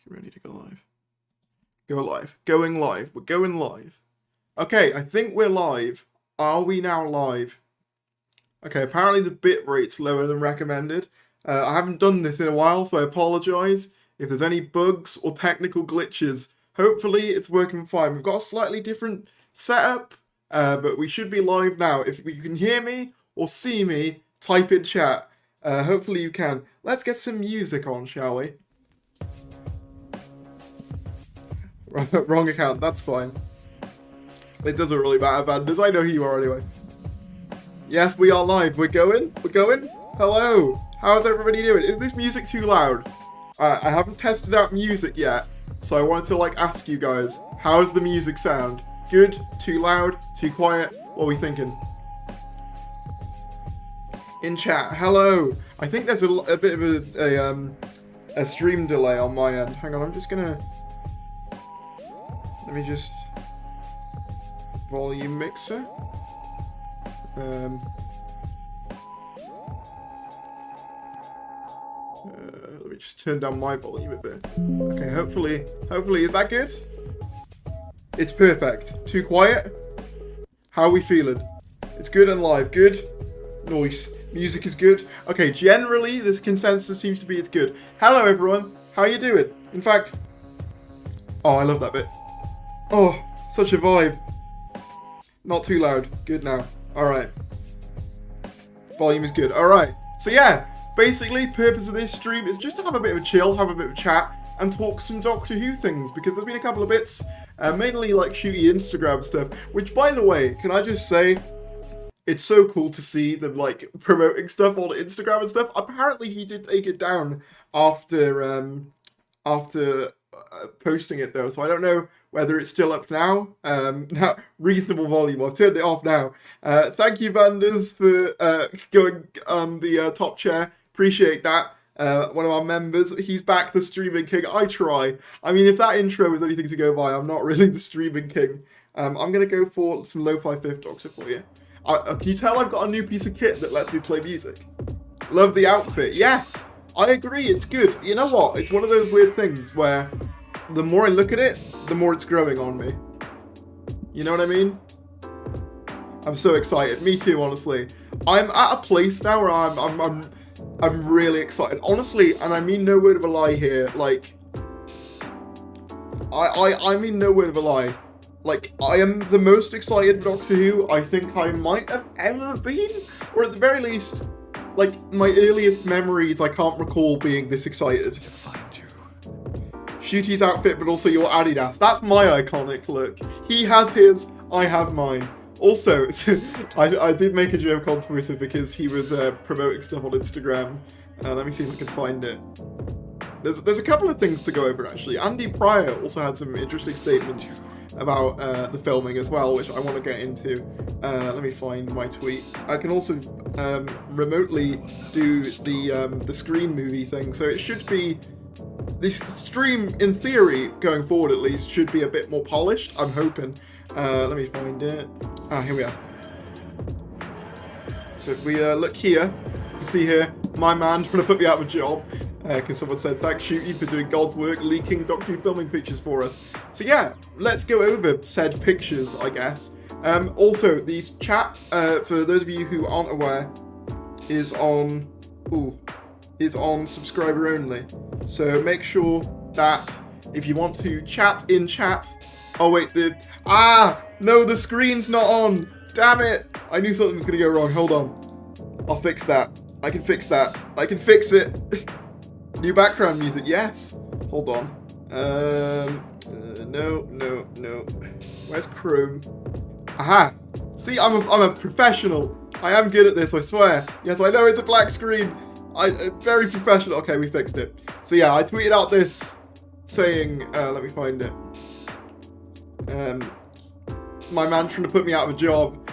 Ready to go live. Go live. Going live. We're going live. Okay, I think we're live. Are we now live? Okay, apparently the bit rate's lower than recommended. I haven't done this in a while, so I apologise if there's any bugs or technical glitches. Hopefully it's working fine. We've got a slightly different setup, but we should be live now. If you can hear me or see me, type in chat. Hopefully you can. Let's get some music on, shall we? Wrong account, that's fine. It doesn't really matter, Vanders. I know who you are anyway. Yes, we are live. We're going? We're going? Hello. How's everybody doing? Is this music too loud? I haven't tested out music yet, so I wanted to ask you guys, how's the music sound? Good? Too loud? Too quiet? What are we thinking? In chat, hello. I think there's a bit of a stream delay on my end. Hang on, I'm just gonna... Let me just... Volume mixer. Let me just turn down my volume a bit. Okay, hopefully, is that good? It's perfect. Too quiet? How are we feeling? It's good and live. Good? Nice. Music is good. Okay, generally, the consensus seems to be it's good. Hello, everyone. How you doing? In fact... Oh, I love that bit. Oh, such a vibe. Not too loud. Good now. Alright. Volume is good. Alright. So yeah, basically, purpose of this stream is just to have a bit of a chill, have a bit of a chat, and talk some Doctor Who things, because there's been a couple of bits, mainly shooty Instagram stuff, which, by the way, can I just say, it's so cool to see them, promoting stuff on Instagram and stuff. Apparently, he did take it down after posting it, though, so I don't know whether it's still up now. Now, reasonable volume. I've turned it off now. Thank you, Vanders, for going on the top chair. Appreciate that. One of our members. He's back, the streaming king. I try. I mean, if that intro was anything to go by, I'm not really the streaming king. I'm going to go for some lo-fi Fifth Doctor for you. Can you tell I've got a new piece of kit that lets me play music? Love the outfit. Yes, I agree. It's good. You know what? It's one of those weird things where the more I look at it, the more it's growing on me. You know what I mean? I'm so excited. Me too, honestly. I'm at a place now where I'm really excited. Honestly, and I mean no word of a lie here. I mean no word of a lie. I am the most excited for Doctor Who I think I might have ever been. Or at the very least, my earliest memories, I can't recall being this excited. Shooty's outfit, but also your Adidas. That's my iconic look. He has his, I have mine. Also, I did make a joke on Twitter because he was promoting stuff on Instagram. Let me see if I can find it. There's a couple of things to go over, actually. Andy Pryor also had some interesting statements about the filming as well, which I want to get into. Let me find my tweet. I can also remotely do the screen movie thing, so it should be... This stream, in theory, going forward at least, should be a bit more polished, I'm hoping. Let me find it. Ah, here we are. So if we look here, you can see here, my man trying to put me out of a job, because someone said, thanks Shooty for doing God's work, leaking Doctor Who filming pictures for us. So yeah, let's go over said pictures, I guess. Also, the chat, for those of you who aren't aware, is on subscriber only. So make sure that if you want to chat in chat... Oh wait, no, the screen's not on! Damn it! I knew something was going to go wrong. Hold on. I'll fix that. I can fix that. I can fix it! New background music, yes! Hold on. No. Where's Chrome? Aha! See, I'm a professional. I am good at this, I swear. Yes, I know it's a black screen. Very professional. Okay, we fixed it. So yeah, I tweeted out this saying, let me find it. My man trying to put me out of a job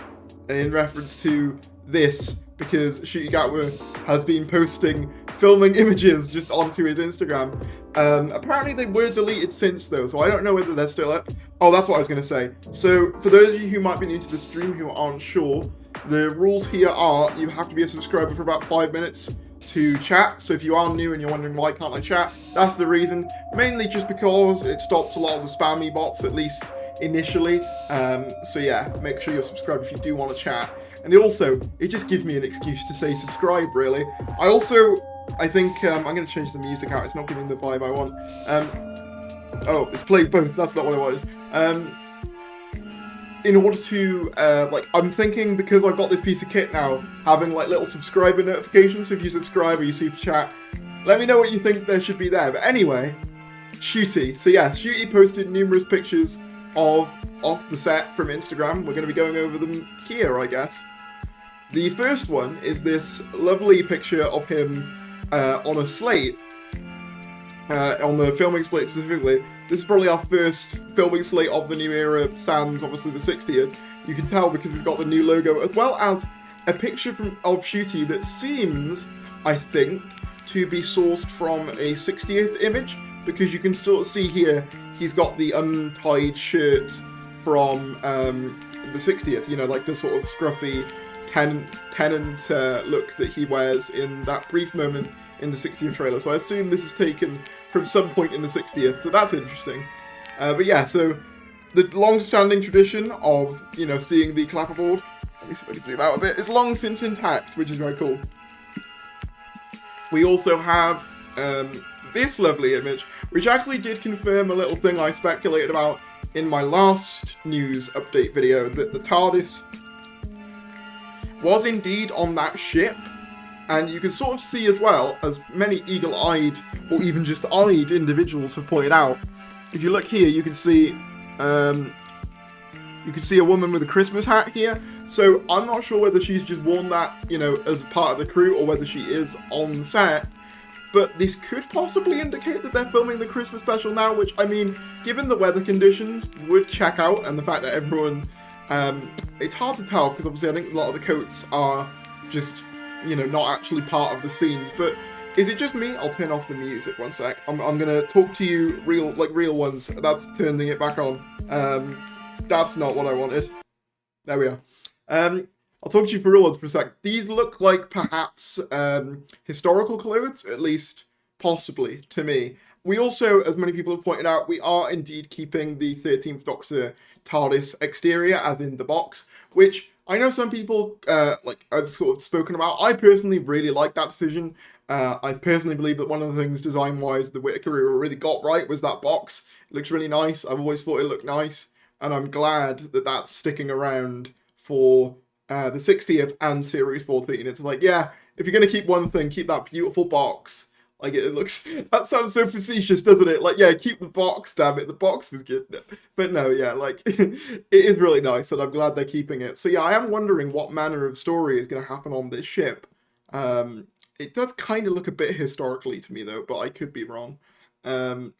in reference to this because Shooty Gatwa has been posting filming images just onto his Instagram. Apparently they were deleted since though, so I don't know whether they're still up. Oh, that's what I was going to say. So for those of you who might be new to the stream who aren't sure, the rules here are you have to be a subscriber for about 5 minutes to chat. So if you are new and you're wondering why can't I chat, that's the reason. Mainly just because it stops a lot of the spammy bots, at least initially. So yeah, make sure you're subscribed if you do want to chat. And it just gives me an excuse to say subscribe, really. I think I'm going to change the music out. It's not giving the vibe I want. Oh, it's playing both. That's not what I wanted. In order to, I'm thinking, because I've got this piece of kit now, having like little subscriber notifications. So if you subscribe or you super chat, let me know what you think there should be there. But anyway, Shooty. So yeah, Shooty posted numerous pictures off the set from Instagram. We're going to be going over them here, I guess. The first one is this lovely picture of him on a slate, on the filming slate specifically. This is probably our first filming slate of the new era, sans obviously the 60th. You can tell because it's got the new logo, as well as a picture of Shooty that seems, I think, to be sourced from a 60th image, because you can sort of see here, he's got the untied shirt from the 60th, you know, like the sort of scruffy tenant look that he wears in that brief moment in the 60th trailer. So I assume this is taken from some point in the 60th, so that's interesting. But yeah, so the long-standing tradition of, you know, seeing the clapperboard, let me see if I can zoom out a bit, is long since intact, which is very cool. We also have this lovely image, which actually did confirm a little thing I speculated about in my last news update video, that the TARDIS was indeed on that ship. And you can sort of see as well, as many eagle-eyed or even just eyed individuals have pointed out. If you look here, you can see a woman with a Christmas hat here. So I'm not sure whether she's just worn that, you know, as part of the crew, or whether she is on set. But this could possibly indicate that they're filming the Christmas special now, which, I mean, given the weather conditions, would check out, and the fact that everyone, it's hard to tell, because obviously I think a lot of the coats are just, you know, not actually part of the scenes. But is it just me? I'll turn off the music one sec. I'm gonna talk to you real ones. That's turning it back on. That's not what I wanted. There we are. I'll talk to you for real ones for a sec. These look like perhaps historical clothes, at least possibly to me. We also, as many people have pointed out, we are indeed keeping the 13th Doctor TARDIS exterior, as in the box, which I know some people, I've sort of spoken about. I personally really like that decision. I personally believe that one of the things design-wise the Whittaker era really got right was that box. It looks really nice. I've always thought it looked nice, and I'm glad that that's sticking around for the 60th and Series 14. It's like, yeah, if you're going to keep one thing, keep that beautiful box. Like, it looks, that sounds so facetious, doesn't it? Like, yeah, keep the box, damn it, the box was good. But no, yeah, like, it is really nice, and I'm glad they're keeping it. So yeah, I am wondering what manner of story is going to happen on this ship. It does kind of look a bit historically to me, though, but I could be wrong. I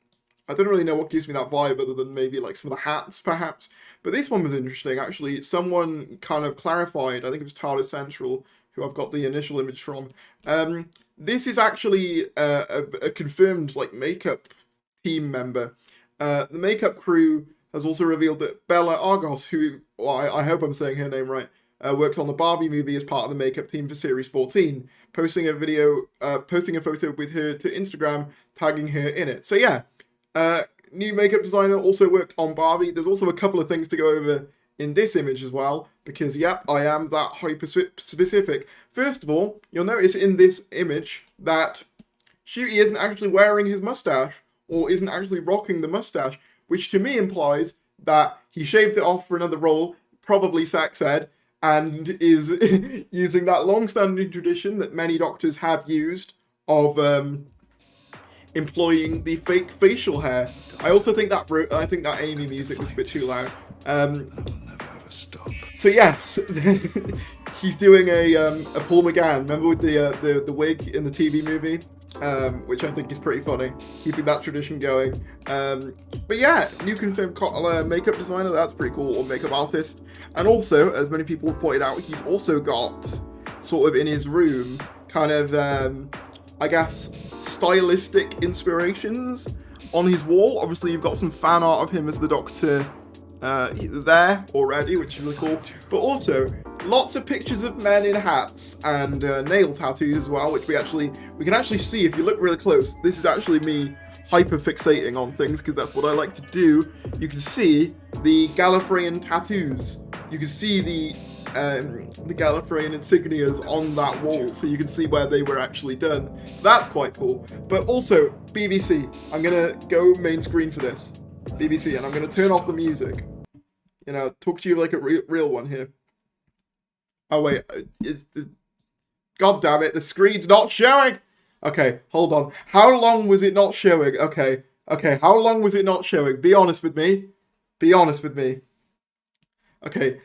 don't really know what gives me that vibe, other than maybe, like, some of the hats, perhaps. But this one was interesting, actually. Someone kind of clarified, I think it was TARDIS Central, who I've got the initial image from. This is actually a confirmed, like, makeup team member. The makeup crew has also revealed that Bella Argos, who, well, I hope I'm saying her name right, worked on the Barbie movie as part of the makeup team for Series 14, posting a photo with her to Instagram, tagging her in it. So yeah, new makeup designer also worked on Barbie. There's also a couple of things to go over in this image as well, because yep, I am that hyper-specific. First of all, you'll notice in this image that Shooty isn't actually wearing his mustache, or isn't actually rocking the mustache, which to me implies that he shaved it off for another role, probably sex ed, and is using that long-standing tradition that many doctors have used of employing the fake facial hair. I also think that Amy music was a bit too loud. So yes, he's doing a Paul McGann. Remember with the wig in the TV movie, which I think is pretty funny, keeping that tradition going. But yeah, new confirmed makeup designer. That's pretty cool, or makeup artist. And also, as many people have pointed out, he's also got sort of in his room kind of I guess stylistic inspirations on his wall. Obviously, you've got some fan art of him as the Doctor there already, which is really cool. But also, lots of pictures of men in hats and nail tattoos as well, which we can actually see if you look really close. This is actually me hyper fixating on things because that's what I like to do. You can see the Gallifreyan tattoos. You can see the Gallifreyan insignias on that wall, so you can see where they were actually done. So that's quite cool. But also, BBC. I'm gonna go main screen for this. BBC, and I'm gonna turn off the music. You know, talk to you like a real one here. Oh wait, God damn it, the screen's not showing! Okay, hold on. How long was it not showing? Okay, how long was it not showing? Be honest with me. Be honest with me. Okay,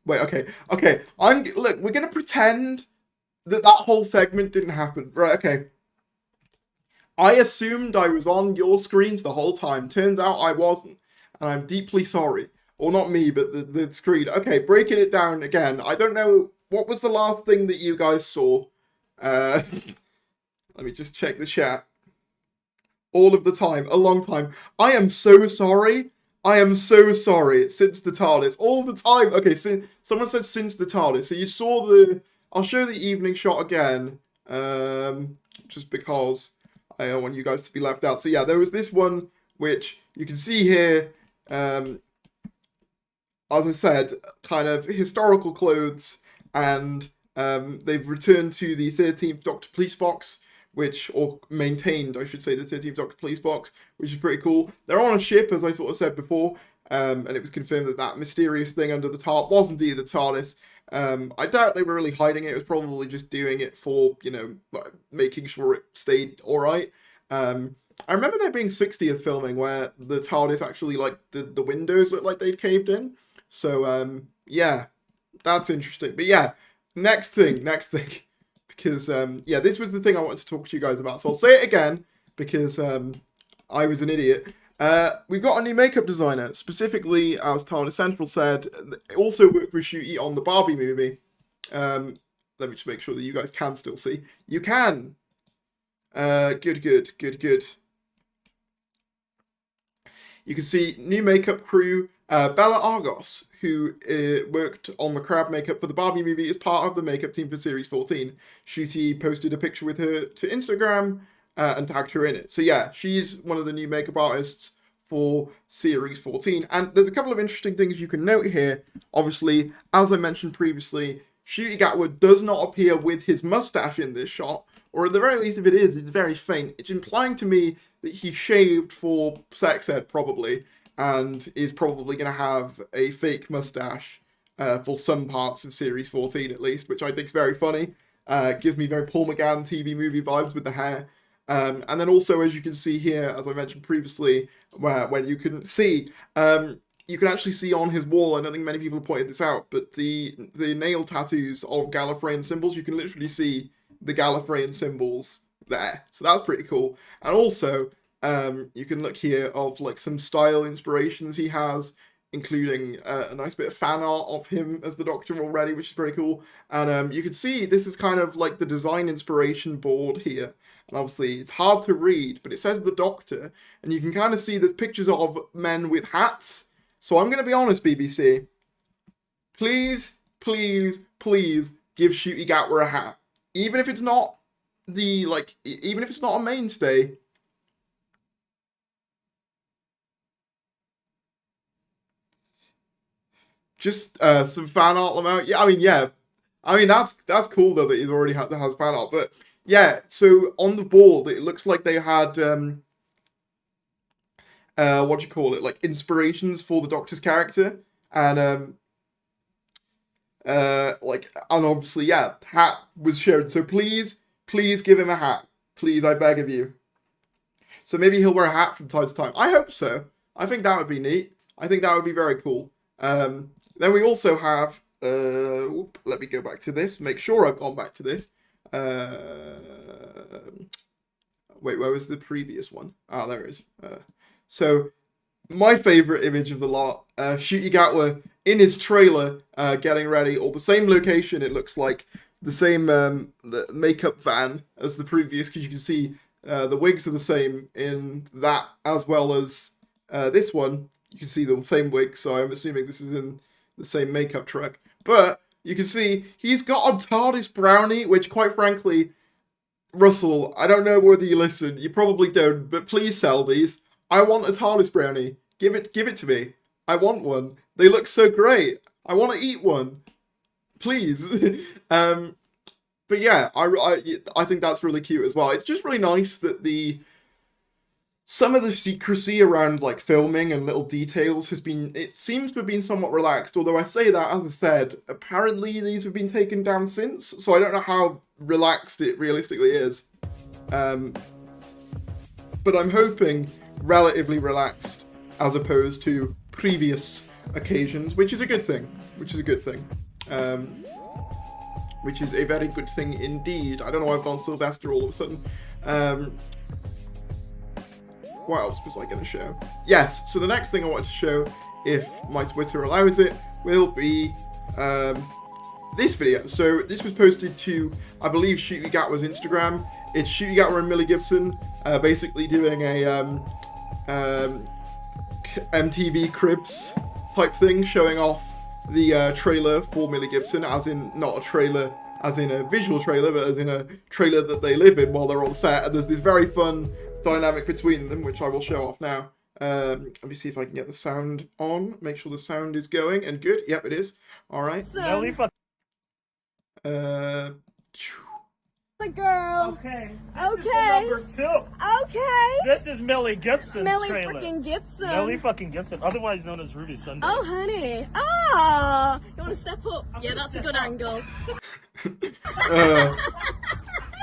wait, okay. Look, we're gonna pretend that whole segment didn't happen. Right, okay. I assumed I was on your screens the whole time. Turns out I wasn't, and I'm deeply sorry. Or not me, but the screen. Okay, breaking it down again. I don't know, what was the last thing that you guys saw? Let me just check the chat. All of the time, a long time. I am so sorry. I am so sorry. Since the TARDIS, all the time. Okay, so someone said since the TARDIS. So you saw I'll show the evening shot again. Just because I don't want you guys to be left out. So yeah, there was this one which you can see here. As I said, kind of historical clothes, and they've returned to the 13th Doctor Police Box, or maintained, I should say, the 13th Doctor Police Box, which is pretty cool. They're on a ship, as I sort of said before, and it was confirmed that mysterious thing under the tarp was indeed the TARDIS. I doubt they were really hiding it. It was probably just doing it for, making sure it stayed alright. I remember there being 60th filming where the TARDIS actually, the windows looked like they'd caved in. So, yeah, that's interesting. But yeah, next thing. Because, this was the thing I wanted to talk to you guys about. So I'll say it again, because I was an idiot. We've got a new makeup designer, specifically, as TARDIS Central said, also worked with Ncuti on the Barbie movie. Let me just make sure that you guys can still see. You can! Good. You can see new makeup crew, Bella Argos, who worked on the crab makeup for the Barbie movie, is part of the makeup team for Series 14. Ncuti posted a picture with her to Instagram and tagged her in it. So yeah, she's one of the new makeup artists for Series 14. And there's a couple of interesting things you can note here. Obviously, as I mentioned previously, Ncuti Gatwa does not appear with his mustache in this shot, or at the very least, if it is, it's very faint. It's implying to me that he shaved for sex ed, probably, and is probably going to have a fake mustache for some parts of Series 14 at least, which I think is very funny. Gives me very Paul McGann TV movie vibes with the hair. And then also, as you can see here, as I mentioned previously, when you couldn't see, you can actually see on his wall, I don't think many people have pointed this out, but the nail tattoos of Gallifreyan symbols, you can literally see the Gallifreyan symbols there. So that's pretty cool. And also, you can look here of some style inspirations he has, including a nice bit of fan art of him as the Doctor already, which is very cool. And you can see this is kind of like the design inspiration board here. And obviously it's hard to read, but it says the Doctor, and you can kind of see there's pictures of men with hats. So I'm going to be honest, BBC. Please give Ncuti Gatwa a hat. Even if it's not even if it's not a mainstay. Just some fan art them out. Yeah, I mean that's cool though that he's already has fan art. But yeah, so on the board it looks like they had what do you call it? Like inspirations for the Doctor's character, and and obviously, yeah, hat was shared. So please give him a hat. Please, I beg of you. So maybe he'll wear a hat from time to time. I hope so. I think that would be neat. I think that would be very cool. Then we also have, let me go back to this, make sure I've gone back to this. Wait, where was the previous one? Ah, there it is. So my favourite image of the lot, Ncuti Gatwa in his trailer, getting ready, or the same location, it looks like, the same the makeup van as the previous, because you can see The wigs are the same in that as well as this one. You can see the same wig, so I'm assuming this is in the same makeup truck. But you can see he's got a TARDIS brownie, which quite frankly, Russell, I don't know whether you listen. You probably don't, but please sell these. I want a TARDIS brownie. Give it to me. I want one. They look so great. I want to eat one. Please. But yeah, I think that's really cute as well. It's just really nice that some of the secrecy around like filming and little details it seems to have been somewhat relaxed. Although I say that, as I said, apparently these have been taken down since, so I don't know how relaxed it realistically is. But I'm hoping relatively relaxed as opposed to previous occasions, which is a good thing. Which is a very good thing indeed. I don't know why I've gone Sylvester all of a sudden. What else was I going to show? Yes, so the next thing I wanted to show, if my Twitter allows it, will be this video. So this was posted to, I believe, Shooty Gatwa's Instagram. It's Shooty Gatwa and Millie Gibson basically doing a MTV Cribs type thing, showing off the trailer for Millie Gibson, as in not a trailer as in a visual trailer, but as in a trailer that they live in while they're on set. And there's this very fun dynamic between them, which I will show off now. Let me see if I can get the sound on. Make sure the sound is going and good. Yep, it is. All right. The girl. Okay. Okay. Number 2. Okay. This is Millie Gibson's Millie trailer. freaking Gibson. Millie fucking Gibson, otherwise known as Ruby Sunday. Oh, honey. Ah, you want to step up? Yeah, that's a good angle.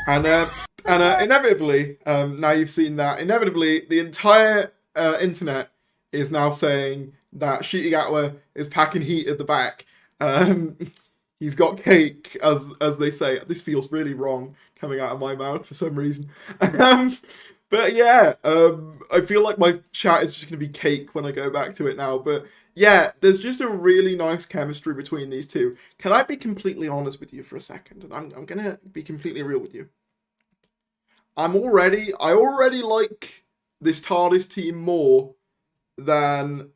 And inevitably, now you've seen that, inevitably the entire internet is now saying that Shooty Gatwa is packing heat at the back. He's got cake, as they say. This feels really wrong coming out of my mouth for some reason. But yeah, I feel like my chat is just going to be cake when I go back to it now. But yeah, there's just a really nice chemistry between these two. Can I be completely honest with you for a second? And I'm going to be completely real with you. I already like this TARDIS team more than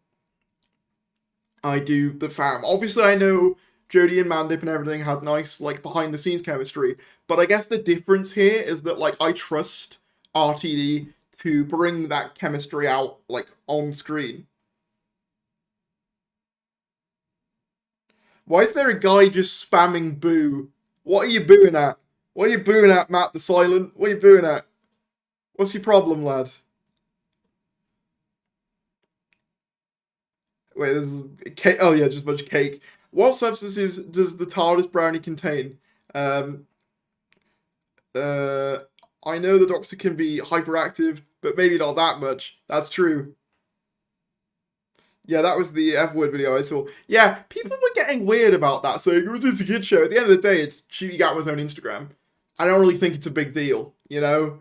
I do the fam. Obviously, I know Jodie and Mandip and everything had nice, like, behind-the-scenes chemistry, but I guess the difference here is that, like, I trust RTD to bring that chemistry out, like, on screen. Why is there a guy just spamming boo? What are you booing at? What are you booing at, Matt the Silent? What are you booing at? What's your problem, lad? Wait, this is cake. Oh yeah, just a bunch of cake. What substances does the TARDIS brownie contain? I know the Doctor can be hyperactive, but maybe not that much. That's true. Yeah, that was the F-word video I saw. Yeah, people were getting weird about that, saying, it was just a kid show. At the end of the day, it's Shooty Gatwa's own Instagram. I don't really think it's a big deal, you know?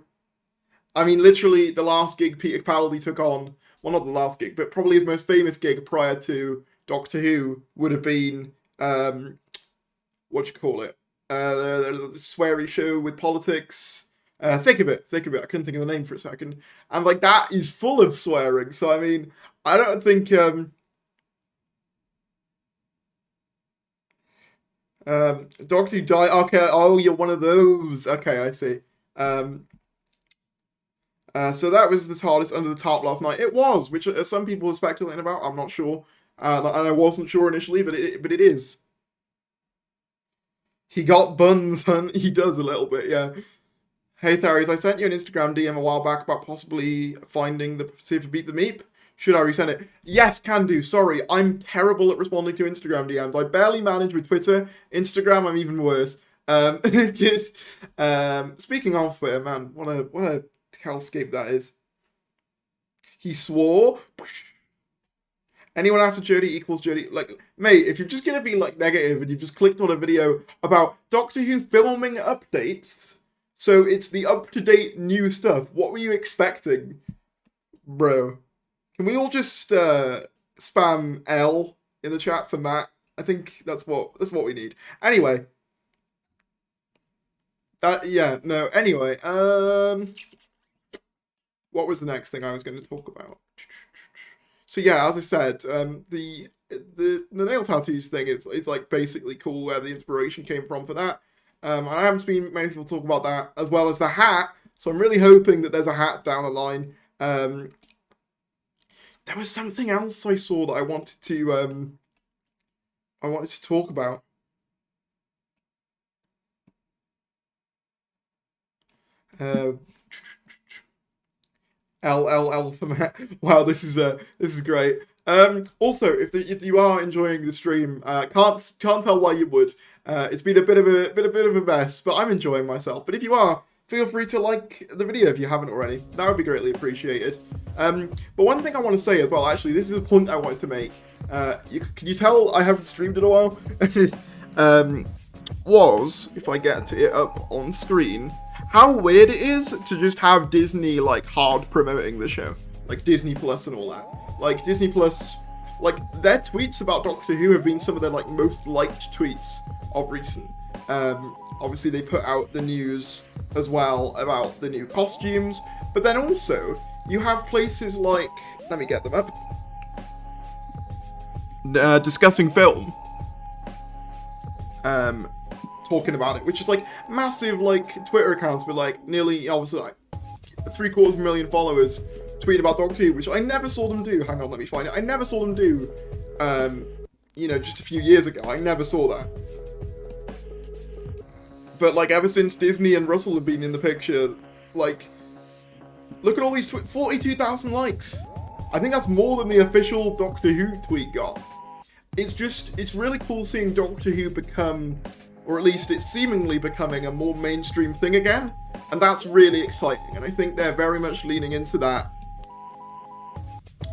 I mean, literally, the last gig Peter Capaldi took on, well, not the last gig, but probably his most famous gig prior to Doctor Who would have been, the sweary show with politics. Think of it. I couldn't think of the name for a second. And, like, that is full of swearing. So, I mean, I don't think, Doctor Who died. Okay, oh, you're one of those. Okay, I see. So that was the TARDIS under the tarp last night. It was, which some people were speculating about. I'm not sure. And I wasn't sure initially, but it is. He got buns, hun. He does a little bit, yeah. Hey, Tharies, I sent you an Instagram DM a while back about possibly finding the see for Beat the Meep. Should I resend it? Yes, can do. Sorry, I'm terrible at responding to Instagram DMs. I barely manage with Twitter. Instagram, I'm even worse. Speaking of Twitter, man, what a hellscape that is. He swore. Anyone after Jodie equals Jodie. Like, mate, if you're just gonna be like negative and you've just clicked on a video about Doctor Who filming updates, so it's the up-to-date new stuff. What were you expecting, bro? Can we all just spam L in the chat for Matt? I think that's what we need. Anyway. Anyway, what was the next thing I was going to talk about? So yeah, as I said, the nail tattoos thing is like basically cool, where the inspiration came from for that. I haven't seen many people talk about that, as well as the hat. So I'm really hoping that there's a hat down the line. There was something else I saw that I wanted to talk about. LL for Matt. Wow, this is great. Also, if you are enjoying the stream, can't tell why you would. It's been a bit of a mess, but I'm enjoying myself. But if you are, feel free to like the video if you haven't already. That would be greatly appreciated. But one thing I want to say as well, actually, this is a point I wanted to make. Can you tell I haven't streamed in a while? Was, if I get it up on screen, how weird it is to just have Disney like hard promoting the show, like Disney Plus and all that. Like Disney Plus, like their tweets about Doctor Who have been some of their like most liked tweets of recent. Obviously they put out the news as well about the new costumes, but then also you have places like, let me get them up, discussing film, talking about it, which is like massive like Twitter accounts with like nearly, obviously like 750,000 followers tweeting about Doctor Who, which I never saw them do. Hang on, let me find it. I never saw them do, you know, just a few years ago. I never saw that. But like ever since Disney and Russell have been in the picture, like, look at all these 42,000 likes. I think that's more than the official Doctor Who tweet got. It's really cool seeing Doctor Who become, or at least it's seemingly becoming, a more mainstream thing again. And that's really exciting. And I think they're very much leaning into that.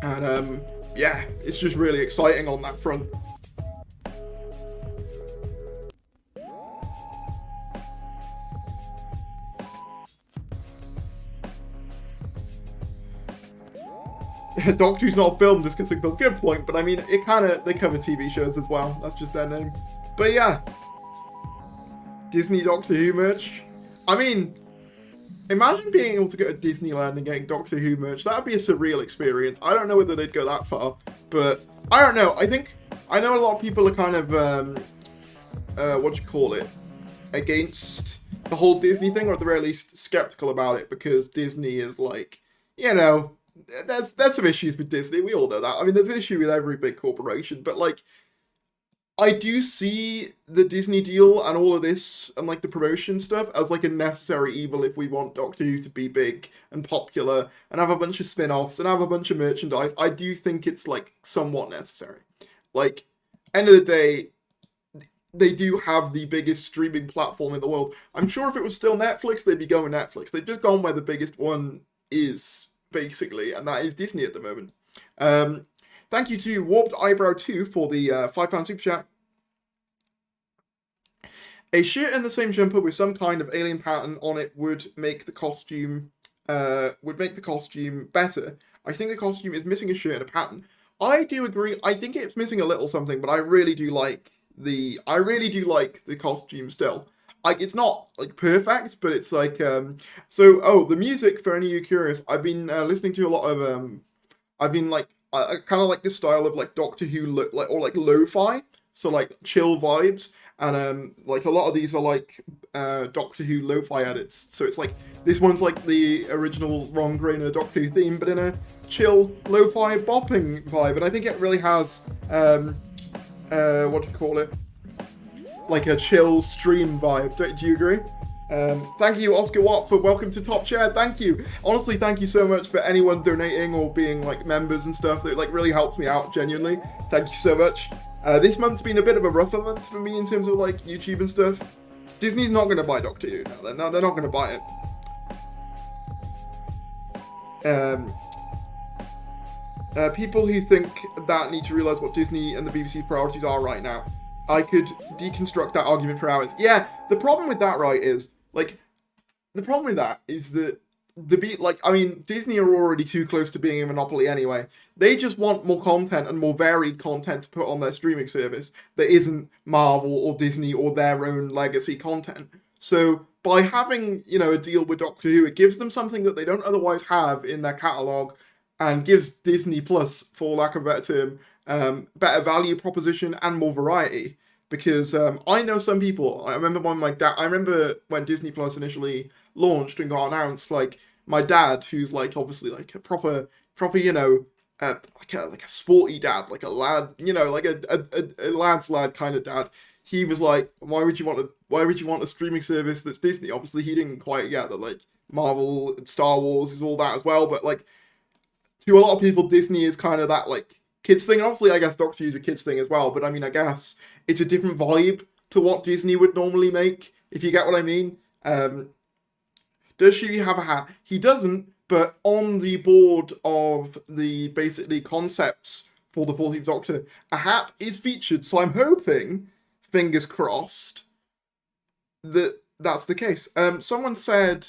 And yeah, it's just really exciting on that front. Doctor Who's not a film, discussing film. Good point, but I mean, they cover TV shows as well. That's just their name. But yeah, Disney Doctor Who merch. I mean, imagine being able to go to Disneyland and getting Doctor Who merch. That'd be a surreal experience. I don't know whether they'd go that far, but I don't know. I know a lot of people are kind of, what do you call it, against the whole Disney thing, or at the very least skeptical about it, because Disney is like, you know, there's some issues with Disney. We all know that. I mean, there's an issue with every big corporation, but like, I do see the Disney deal and all of this and like the promotion stuff as like a necessary evil if we want Doctor Who to be big and popular and have a bunch of spin-offs and have a bunch of merchandise. I do think it's like somewhat necessary. Like, end of the day, they do have the biggest streaming platform in the world. I'm sure if it was still Netflix, they'd be going Netflix. They've just gone where the biggest one is, basically, and that is Disney at the moment. Thank you to Warped Eyebrow 2 for the £5 super chat. A shirt and the same jumper with some kind of alien pattern on it would make the costume better. I think the costume is missing a shirt and a pattern. I do agree. I think it's missing a little something, but I really do like the costume still. Like, it's not like perfect, but it's like the music, for any of you curious, I've been listening to a lot of I've been like I kind of like this style of like Doctor Who lo-fi, so like chill vibes, and like a lot of these are like Doctor Who lo-fi edits. So it's like this one's like the original Ron Grainer Doctor Who theme, but in a chill lo-fi bopping vibe, and I think it really has what do you call it? Like a chill stream vibe. Do you agree? Thank you, Oscar Watt, for welcome to Top Chair. Thank you. Honestly, thank you so much for anyone donating or being like members and stuff. It like really helps me out, genuinely. Thank you so much. This month's been a bit of a rougher month for me in terms of like YouTube and stuff. Disney's not going to buy Doctor Who now. They're not going to buy it. People who think that need to realise what Disney and the BBC's priorities are right now. I could deconstruct that argument for hours. Yeah, the problem with that, right, is like that Disney are already too close to being a monopoly anyway. They just want more content and more varied content to put on their streaming service that isn't Marvel or Disney or their own legacy content. So by having, a deal with Doctor Who, it gives them something that they don't otherwise have in their catalogue, and gives Disney Plus, for lack of a better term, better value proposition and more variety. Because I know some people. I remember when Disney Plus initially launched and got announced. Like my dad, who's like obviously like a proper, like a sporty dad, like a lad, like a lad's lad kind of dad. He was like, why would you want a streaming service that's Disney? Obviously, he didn't quite get that like Marvel and Star Wars is all that as well. But like to a lot of people, Disney is kind of that like kids thing, and obviously I guess Doctor Who's a kids thing as well, but I mean I guess it's a different vibe to what Disney would normally make, if you get what I mean. Does she have a hat? He doesn't, but on the board of the basically concepts for the 14th Doctor, a hat is featured, so I'm hoping, fingers crossed, that that's the case. Someone said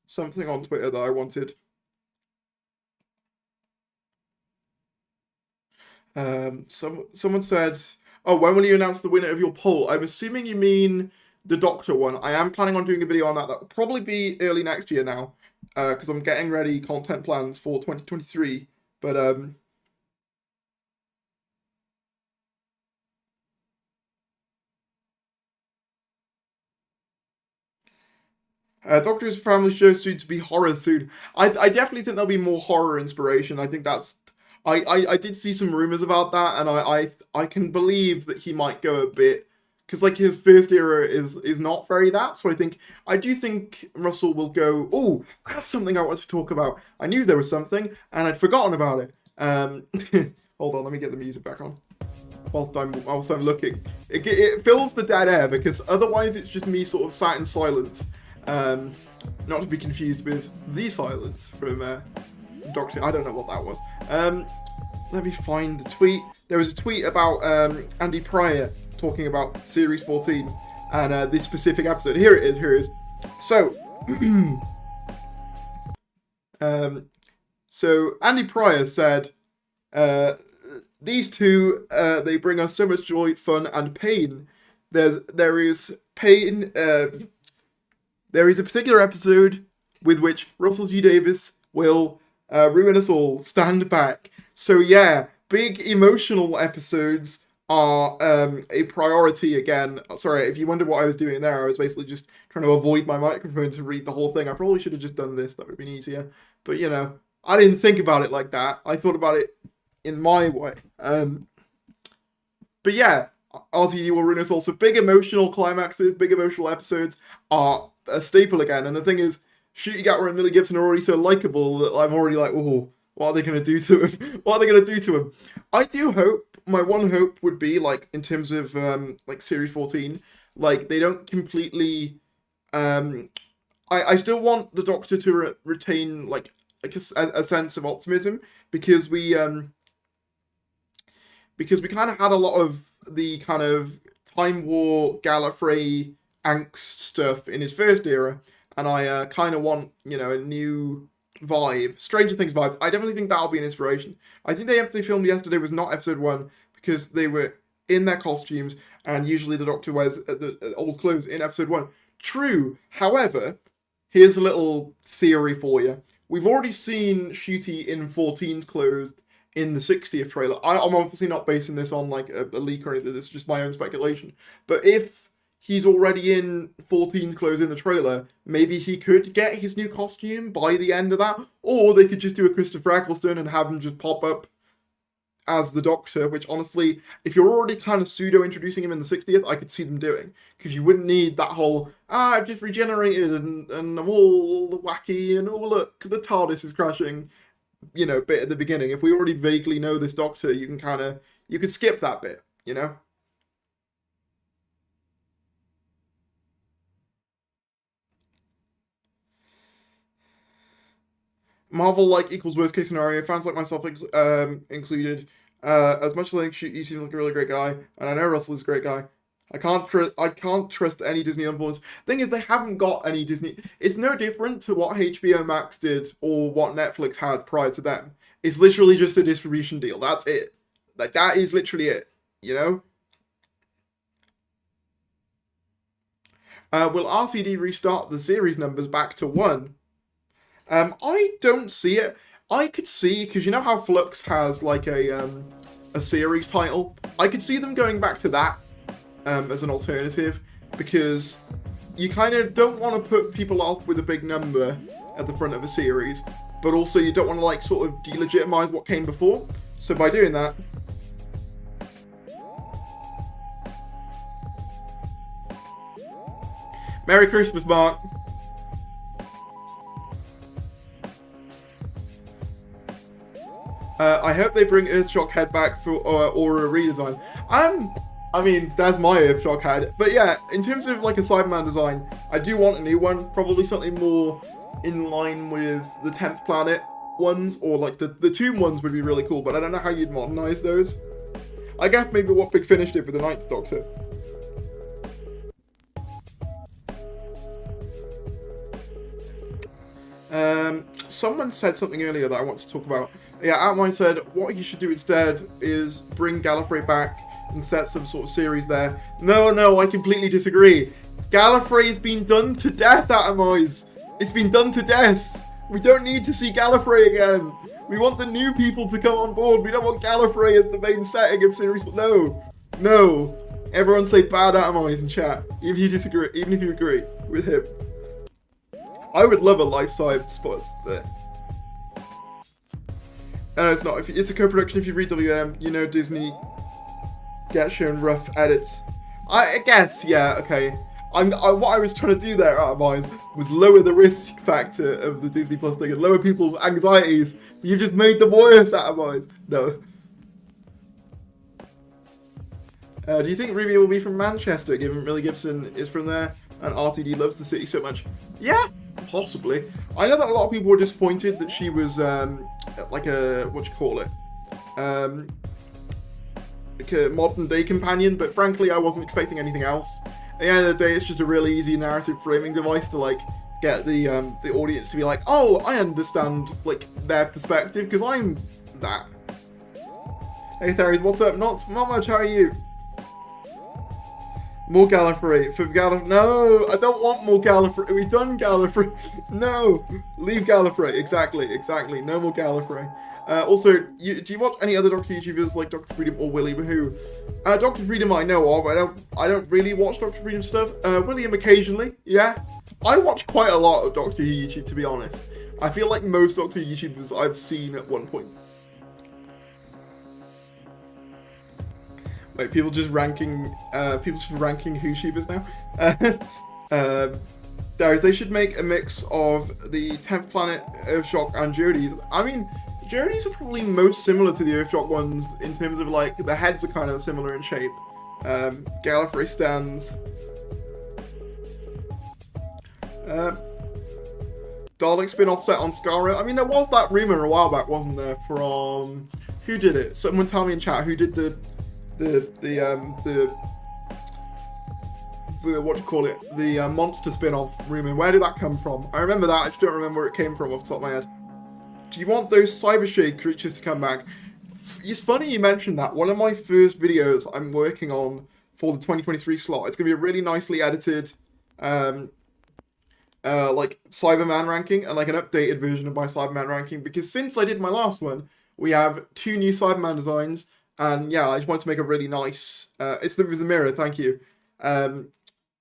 something on Twitter that I wanted. Someone said, "Oh, when will you announce the winner of your poll?" I'm assuming you mean the Doctor one. I am planning on doing a video on that. That will probably be early next year now, because I'm getting ready content plans for 2023. But Doctor's family show soon to be horror soon. I definitely think there'll be more horror inspiration. I think that's. I did see some rumors about that, and I can believe that he might go a bit, because like his first era is not very that. So I do think Russell will go. Oh, that's something I want to talk about. I knew there was something, and I'd forgotten about it. Hold on, let me get the music back on. Whilst I'm looking, it fills the dead air, because otherwise it's just me sort of sat in silence. Not to be confused with the silence from Doctor. I don't know what that was. Let me find the tweet. There was a tweet about Andy Pryor talking about Series 14 and this specific episode. Here it is. So, so Andy Pryor said, "These two, they bring us so much joy, fun, and pain. There is pain. There is a particular episode with which Russell T Davies will ruin us all. Stand back." So yeah, big emotional episodes are a priority again. Sorry, if you wondered what I was doing there, I was basically just trying to avoid my microphone to read the whole thing. I probably should have just done this. That would have been easier. But I didn't think about it like that. I thought about it in my way. But yeah, RTD will ruin us all. So big emotional climaxes, big emotional episodes are a staple again. And the thing is, Shooty Gatwa and Millie Gibson are already so likable that I'm already like, oh, what are they going to do to him? What are they going to do to him? I do hope, my one hope would be, like, in terms of, like, Series 14, like, they don't completely, I still want the Doctor to retain, like a sense of optimism, because we kind of had a lot of the kind of Time War, Gallifrey angst stuff in his first era, and I kind of want, a new vibe. Stranger Things vibes. I definitely think that'll be an inspiration. I think the episode they filmed yesterday was not episode 1, because they were in their costumes, and usually the Doctor wears the old clothes in episode 1. True. However, here's a little theory for you. We've already seen Shooty in 14's clothes in the 60th trailer. I'm obviously not basing this on like a leak or anything. This is just my own speculation. But if he's already in 14's clothes in the trailer, maybe he could get his new costume by the end of that. Or they could just do a Christopher Eccleston and have him just pop up as the Doctor, which honestly, if you're already kind of pseudo-introducing him in the 60th, I could see them doing. Because you wouldn't need that whole, I've just regenerated and I'm all wacky and, oh, look, the TARDIS is crashing, bit at the beginning. If we already vaguely know this Doctor, you could skip that bit, Marvel equals worst case scenario. Fans like myself included. As much as I think he seems like a really great guy, and I know Russell is a great guy, I can't trust any Disney influence. Thing is, they haven't got any Disney. It's no different to what HBO Max did or what Netflix had prior to them. It's literally just a distribution deal. That's it. That is literally it. will RTD restart the series numbers back to 1? I don't see it. I could see, because you know how Flux has like a series title? I could see them going back to that as an alternative, because you kind of don't want to put people off with a big number at the front of a series, but also you don't want to like sort of delegitimize what came before. So by doing that, Merry Christmas, Mark. I hope they bring Earthshock head back for or a redesign. I mean, that's my Earthshock head. But yeah, in terms of like a Cyberman design, I do want a new one. Probably something more in line with the 10th Planet ones, or like the Tomb ones would be really cool. But I don't know how you'd modernize those. I guess maybe what Big Finish did with the Ninth Doctor. Someone said something earlier that I want to talk about. Yeah, Outmine said what you should do instead is bring Gallifrey back and set some sort of series there. No, I completely disagree. Gallifrey's been done to death, Atomize. It's been done to death. We don't need to see Gallifrey again. We want the new people to come on board. We don't want Gallifrey as the main setting of series. No. Everyone say bad Atomize in chat, even if you disagree, even if you agree with him. I would love a life-size spot there. No, it's not. It's a co-production. If you read WM, you know Disney gets shown rough edits. I guess, yeah, okay. What I was trying to do there, Atomize, was lower the risk factor of the Disney Plus thing and lower people's anxieties. You just made them worse, Atomize. No. Do you think Ruby will be from Manchester, given Millie Gibson is from there and RTD loves the city so much? Yeah, possibly. I know that a lot of people were disappointed that she was like a, like a modern day companion, but frankly I wasn't expecting anything else. At the end of the day, it's just a really easy narrative framing device to like get the audience to be like, oh, I understand like their perspective because I'm that. Hey Theres, what's up? Not much, how are you? More Gallifrey. No, I don't want more Gallifrey. We've done Gallifrey. No, leave Gallifrey. Exactly. No more Gallifrey. Also, do you watch any other Doctor YouTubers like Dr. Freedom or Willie Who? Dr. Freedom I know of. I don't really watch Dr. Freedom stuff. William occasionally, yeah. I watch quite a lot of Doctor Who YouTube, to be honest. I feel like most Doctor Who YouTubers I've seen at one point. Wait, people just ranking Who-tubers now? They should make a mix of the 10th Planet, Earthshock, and Jodie's. I mean, Jodie's are probably most similar to the Earthshock ones in terms of, like, the heads are kind of similar in shape. Gallifrey stands. Dalek spin-off set on Skaro. I mean, there was that rumor a while back, wasn't there, from... Who did it? Someone tell me in chat who did the monster spin-off rumor. Where did that come from? I remember that, I just don't remember where it came from off the top of my head. Do you want those Cyber Shade creatures to come back? It's funny you mentioned that. One of my first videos I'm working on for the 2023 slot, it's going to be a really nicely edited like Cyberman ranking and like an updated version of my Cyberman ranking, because since I did my last one, we have 2 new Cyberman designs. And yeah, I just wanted to make a really nice, it was the mirror, thank you. A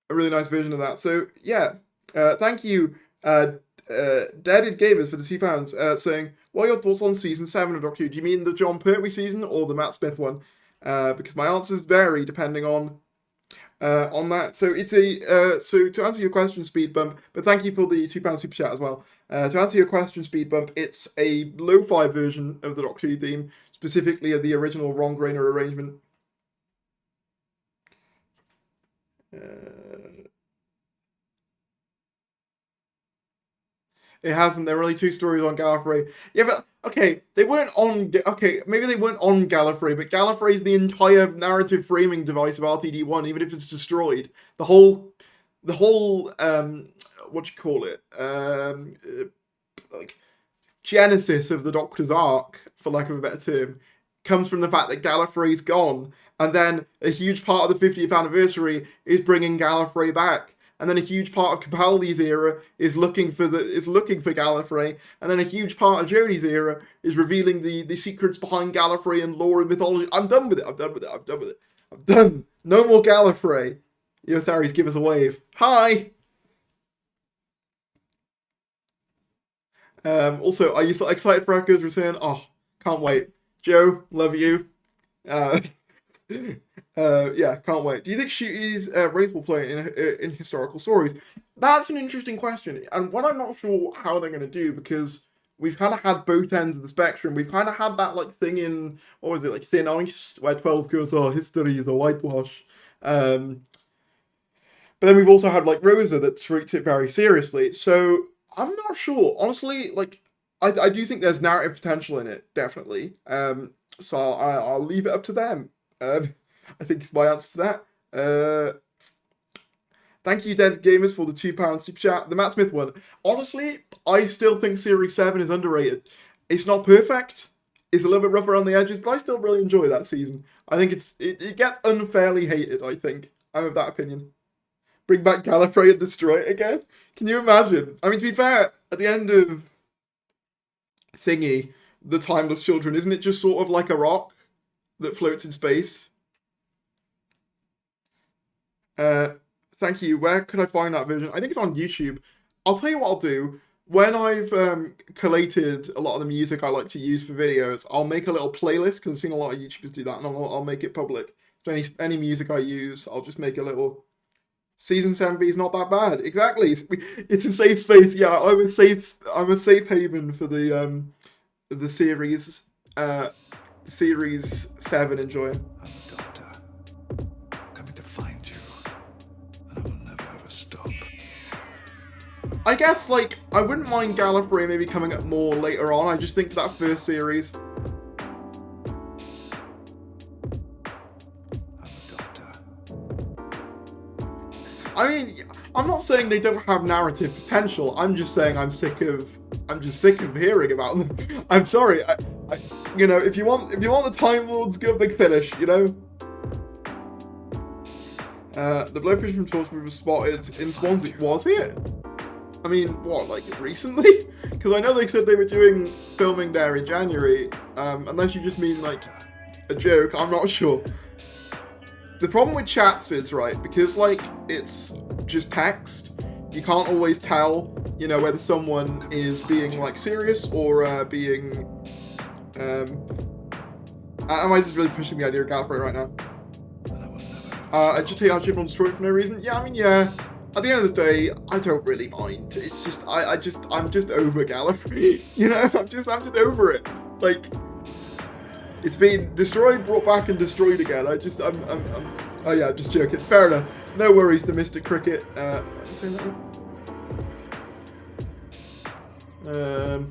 really nice version of that. So yeah, thank you, Deaded Gamers for the £2, saying, what are your thoughts on season 7 of Doctor Who? Do you mean the John Pertwee season or the Matt Smith one? Because my answers vary depending on that. So it's so to answer your question, Speed Bump, but thank you for the £2 super chat as well. To answer your question, Speed Bump, it's a lo-fi version of the Doctor Who theme, specifically of the original Ron Grainer arrangement. It hasn't. There are only 2 stories on Gallifrey. Yeah, but okay, they weren't on. Okay, maybe they weren't on Gallifrey, but Gallifrey is the entire narrative framing device of RTD1. Even if it's destroyed, the whole like genesis of the Doctor's arc, for lack of a better term, comes from the fact that Gallifrey's gone, and then a huge part of the 50th anniversary is bringing Gallifrey back. and then a huge part of Capaldi's era is looking for Gallifrey, and then a huge part of Jodie's era is revealing the secrets behind Gallifrey and lore and mythology. I'm done with it. I'm done with it. I'm done with it. I'm done. No more Gallifrey. Yotharis, give us a wave. Hi. Also, are you so excited for Echo's return? Oh, can't wait. Joe, love you. Yeah, can't wait. Do you think Shooty's race will play in historical stories? That's an interesting question, and one I'm not sure how they're going to do, because we've kind of had both ends of the spectrum. We've kind of had that like thing in, what was it, like Thin Ice, where 12 goes, oh, history is a whitewash. But then we've also had like Rosa that treats it very seriously. So I'm not sure, honestly. Like, I do think there's narrative potential in it, definitely. So I'll leave it up to them. I think it's my answer to that. Thank you, Dead Gamers, for the £2 super chat. The Matt Smith one. Honestly, I still think Series 7 is underrated. It's not perfect. It's a little bit rough around the edges, but I still really enjoy that season. I think it gets unfairly hated, I think. I'm of that opinion. Bring back Gallifrey and destroy it again? Can you imagine? I mean, to be fair, at the end of Thingy, the Timeless Children, isn't it just sort of like a rock that floats in space? Thank you. Where could I find that version? I think it's on YouTube. I'll tell you what I'll do. When I've collated a lot of the music I like to use for videos, I'll make a little playlist, because I've seen a lot of YouTubers do that, and I'll make it public. So any music I use, I'll just make a little... Season 7B is not that bad. Exactly. It's a safe space. Yeah, I'm a safe haven for the series 7 enjoying. I'm a doctor, coming to find you, and I will never ever stop. I guess, like, I wouldn't mind Gallifrey maybe coming up more later on. I just think for that first series. I'm a doctor. I mean, I'm not saying they don't have narrative potential. I'm just saying I'm just sick of hearing about them. I'm sorry. You know, if you want the Time Lords, go Big Finish, you know? The blowfish from Torchwood was spotted in Swansea. Was it? I mean, what, like recently? Because I know they said they were doing filming there in January. Unless you just mean like a joke, I'm not sure. The problem with chats is, right, because like it's just text, you can't always tell, you know, whether someone is being like serious or being am I just really pushing the idea of Gallifrey right now? I just take out Chip on Destroy for no reason. Yeah, I mean, yeah. At the end of the day, I don't really mind. It's just I'm just over Gallifrey. You know, I'm just over it. Like, it's been destroyed, brought back, and destroyed again. Oh yeah, I'm just joking. Fair enough. No worries, the Mr. Cricket. Am I saying that right?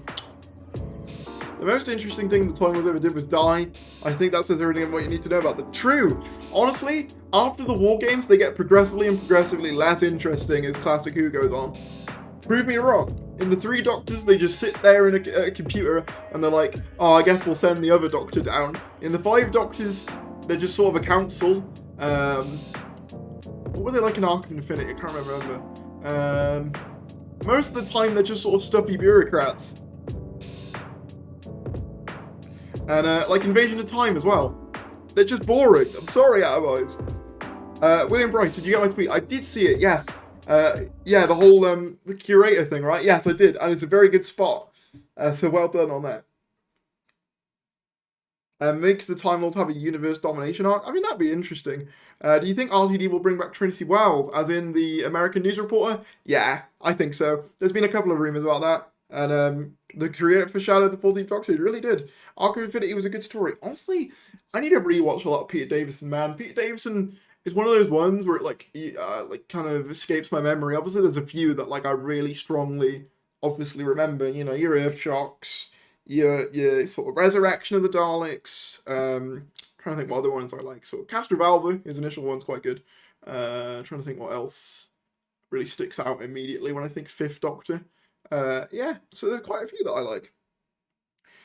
The most interesting thing the Time Lords ever did was die. I think that says everything about what you need to know about them. True! Honestly, after the War Games, they get progressively less interesting as Classic Who goes on. Prove me wrong. In the 3 Doctors, they just sit there in a computer and they're like, oh, I guess we'll send the other Doctor down. In the 5 Doctors, they're just sort of a council. What were they like in Arc of Infinity? I can't remember. Most of the time, they're just sort of stuffy bureaucrats. And like Invasion of Time as well. They're just boring. I'm sorry, Atomize. William Bryce, did you get my tweet? I did see it, yes. Yeah, the whole the curator thing, right? Yes, I did, and it's a very good spot. So well done on that. Makes the Time Lords have a universe domination arc. I mean, that'd be interesting. Do you think RTD will bring back Trinity Wells, as in the American News Reporter? Yeah, I think so. There's been a couple of rumors about that. And the creator foreshadowed the 14th Doctor. He really did. Arc of Infinity was a good story. Honestly, I need to rewatch a lot of Peter Davison, man. Peter Davison is one of those ones where it like kind of escapes my memory. Obviously, there's a few that like I really strongly, obviously remember. You know, your Earth Shocks, your sort of Resurrection of the Daleks. Trying to think what other ones I like. So Castrovalva, his initial one's quite good. Trying to think what else really sticks out immediately when I think 5th Doctor. Yeah, so there's quite a few that I like.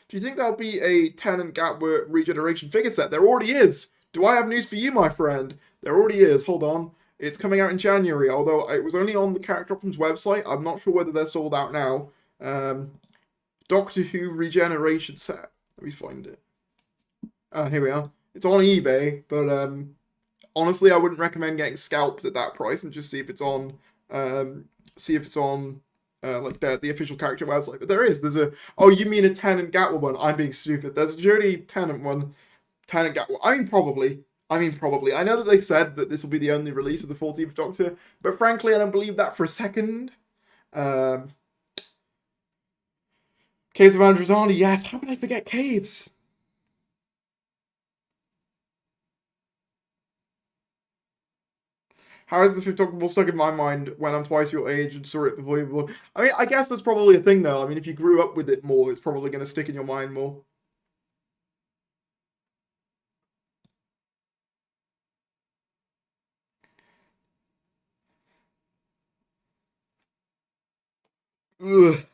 Do you think there'll be a Tennant Gatworth regeneration figure set? There already is. Do I have news for you, my friend? There already is. Hold on. It's coming out in January, although it was only on the Character Options website. I'm not sure whether they're sold out now. Doctor Who Regeneration set. Let me find it. Here we are. It's on eBay, but honestly, I wouldn't recommend getting scalped at that price and just see if it's on like the official character website. But there is. There's a. Oh, you mean a Tennant Gatwa one? I'm being stupid. There's a Jodie Tennant one. Tennant Gatwa. I mean, probably. I know that they said that this will be the only release of the 14th Doctor, but frankly, I don't believe that for a second. Caves of Androzani, yes. How could I forget Caves? How is the Fifth Doctor more stuck in my mind when I'm twice your age and saw it before you were born? I mean, I guess that's probably a thing, though. I mean, if you grew up with it more, it's probably going to stick in your mind more. Ugh.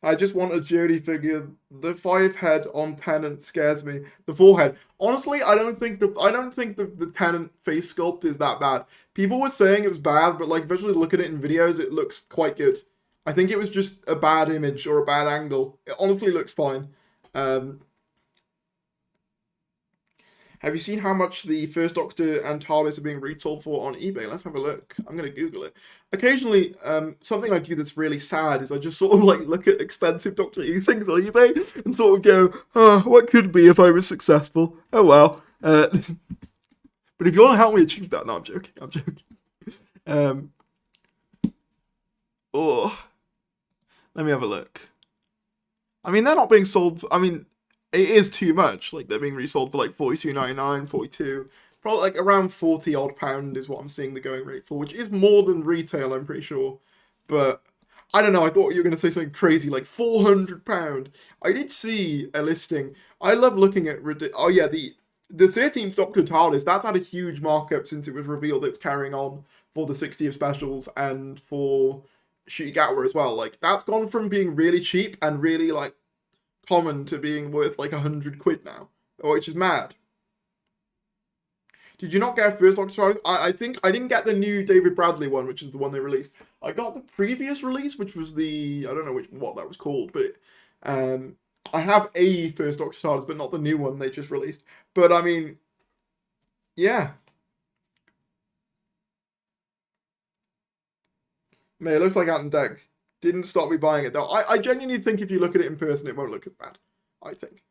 I just want a Jodie figure. The 5 head on Tennant scares me. The 4 head. Honestly, I don't think the Tennant face sculpt is that bad. People were saying it was bad, but like visually look at it in videos, it looks quite good. I think it was just a bad image or a bad angle. It honestly looks fine. Have you seen how much the First Doctor and TARDIS are being resold for on eBay? Let's have a look. I'm going to Google it. Occasionally, something I do that's really sad is I just sort of like look at expensive Doctor Who things on eBay and sort of go, oh, what could be if I was successful? Oh well. But if you want to help me achieve that, no, I'm joking. I'm joking. Let me have a look. I mean, they're not being sold. I mean, it is too much. Like, they're being resold for like $42.99, $42. Probably like around £40 odd is what I'm seeing the going rate for, which is more than retail, I'm pretty sure. But I don't know. I thought you were going to say something crazy like £400. I did see a listing. I love looking at. Oh yeah, the 13th Doctor TARDIS. That's had a huge markup since it was revealed it's carrying on for the 60th specials and for Ncuti Gatwa as well. Like, that's gone from being really cheap and really like common to being worth like £100 now, which is mad. Did you not get a First Doctor? I think I didn't get the new David Bradley one, which is the one they released. I got the previous release, which was the I don't know what that was called, but I have a First Doctor TARDIS, but not the new one they just released. But I mean, yeah. Man, it looks like Ant and Dec. Didn't stop me buying it though. I genuinely think if you look at it in person, it won't look as bad. I think.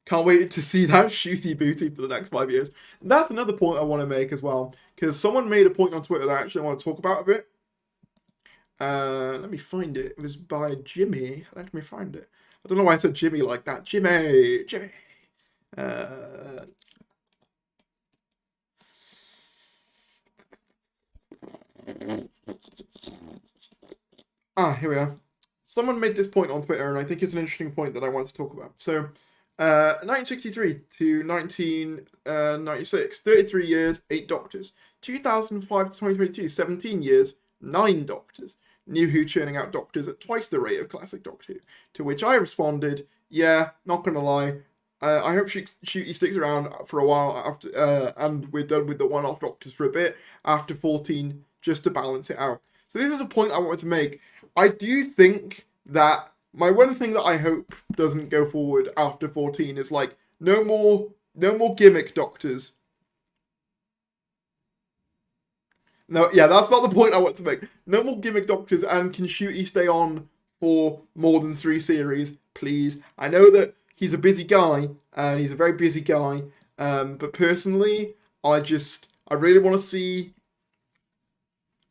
Can't wait to see that Ncuti booty for the next 5 years. That's another point I want to make as well, because someone made a point on Twitter that I actually want to talk about a bit. Let me find it. It was by Jimmy. Let me find it. I don't know why I said Jimmy like that. Jimmy. Here we are. Someone made this point on Twitter, and I think it's an interesting point that I want to talk about. So, 1963 to 1996, 33 years, 8 Doctors. 2005 to 2022, 17 years, 9 Doctors. New Who churning out Doctors at twice the rate of classic Doctor Who. To which I responded, yeah, not gonna lie. I hope Ncuti sticks around for a while after, and we're done with the one-off Doctors for a bit after 14, just to balance it out. So this is a point I wanted to make. I do think that my one thing that I hope doesn't go forward after 14 is like no more gimmick Doctors. No, yeah, that's not the point I want to make. No more gimmick Doctors, and can Ncuti stay on for more than 3 series, please? I know that he's a busy guy, and he's a very busy guy, but personally, I really want to see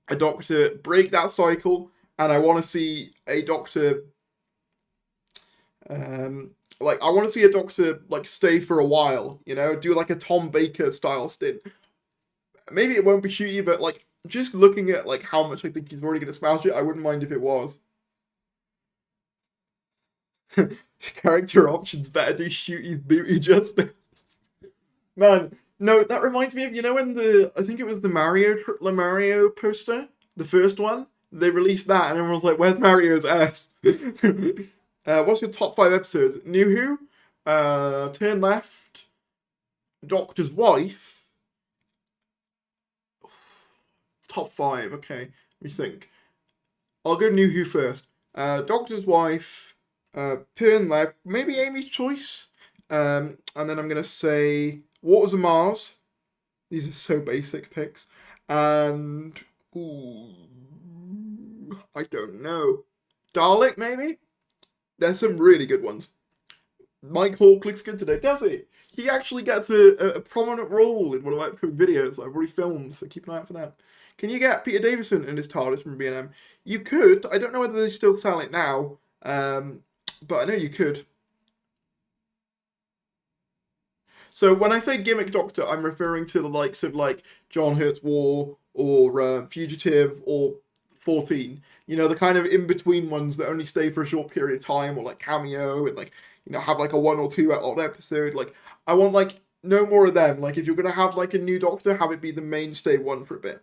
a Doctor break that cycle, and I want to see a Doctor, I want to see a Doctor, like, stay for a while, you know, do, like, a Tom Baker style stint. Maybe it won't be Ncuti, but, like, just looking at, like, how much I think he's already going to smash it, I wouldn't mind if it was. Character options better do Ncuti's booty justice. Man, no, that reminds me of, you know, when I think it was the Mario poster, the first one, they released that, and everyone was like, where's Mario's ass? What's your top 5 episodes? New Who? Turn Left? Doctor's wife. Top 5. Okay, let me think. I'll go New Who first. Doctor's wife. Pern left. Maybe Amy's choice. And then I'm gonna say Waters of Mars. These are so basic picks. And ooh, I don't know. Dalek, maybe? There's some really good ones. Mike Hawke looks good today, does he? He actually gets a prominent role in one of my upcoming videos I've already filmed, so keep an eye out for that. Can you get Peter Davison in his TARDIS from B&M? You could. I don't know whether they still sell it now, but I know you could. So when I say gimmick Doctor, I'm referring to the likes of like John Hurt's War or Fugitive or 14. You know, the kind of in-between ones that only stay for a short period of time, or like cameo and like, you know, have like a 1 or 2 odd episode. Like, I want like no more of them. Like, if you're gonna have like a new Doctor, have it be the mainstay one for a bit.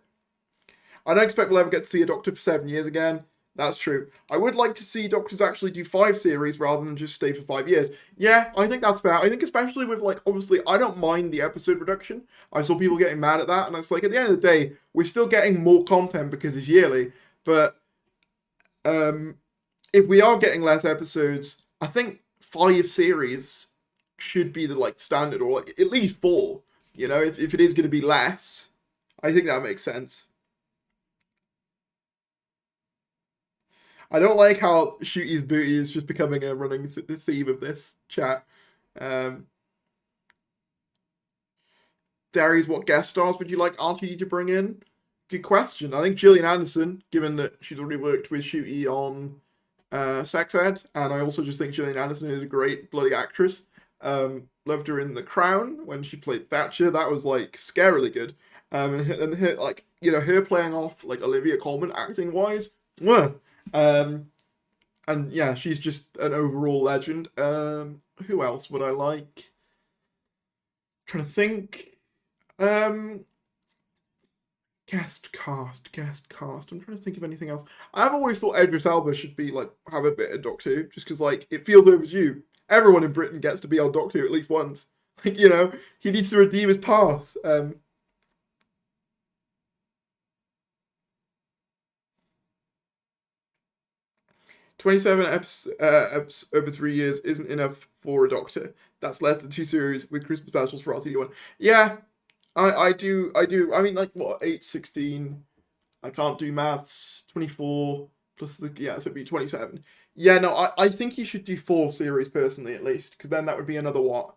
I don't expect we'll ever get to see a Doctor for 7 years again. That's true. I would like to see Doctors actually do 5 series rather than just stay for 5 years. Yeah, I think that's fair. I think especially with, like, obviously, I don't mind the episode reduction. I saw people getting mad at that, and it's like, at the end of the day, we're still getting more content because it's yearly. But if we are getting less episodes, I think 5 series should be the, like, standard, or like at least 4. You know, if it is going to be less, I think that makes sense. I don't like how Shooty's Booty is just becoming a running theme of this chat. Darius, what guest stars would you like RTD to bring in? Good question. I think Gillian Anderson, given that she's already worked with Shooty on Sex Ed, and I also just think Gillian Anderson is a great bloody actress. Loved her in The Crown when she played Thatcher. That was like scarily good. And her, like, you know, her playing off like Olivia Colman acting wise. And yeah, she's just an overall legend. Who else would I like? Trying to think. Guest cast. I'm trying to think of anything else. I've always thought Idris Elba should be like have a bit of Doctor Who, just because like it feels overdue. Everyone in Britain gets to be on Doctor Who at least once. Like, you know, he needs to redeem his past. 27 episodes over 3 years isn't enough for a Doctor. That's less than 2 series with Christmas specials for RTD1. Yeah, I do. I mean, like, what, 8, 16? I can't do maths. 24 plus the, yeah, so it'd be 27. Yeah, no, I think he should do 4 series personally, at least, because then that would be another, what,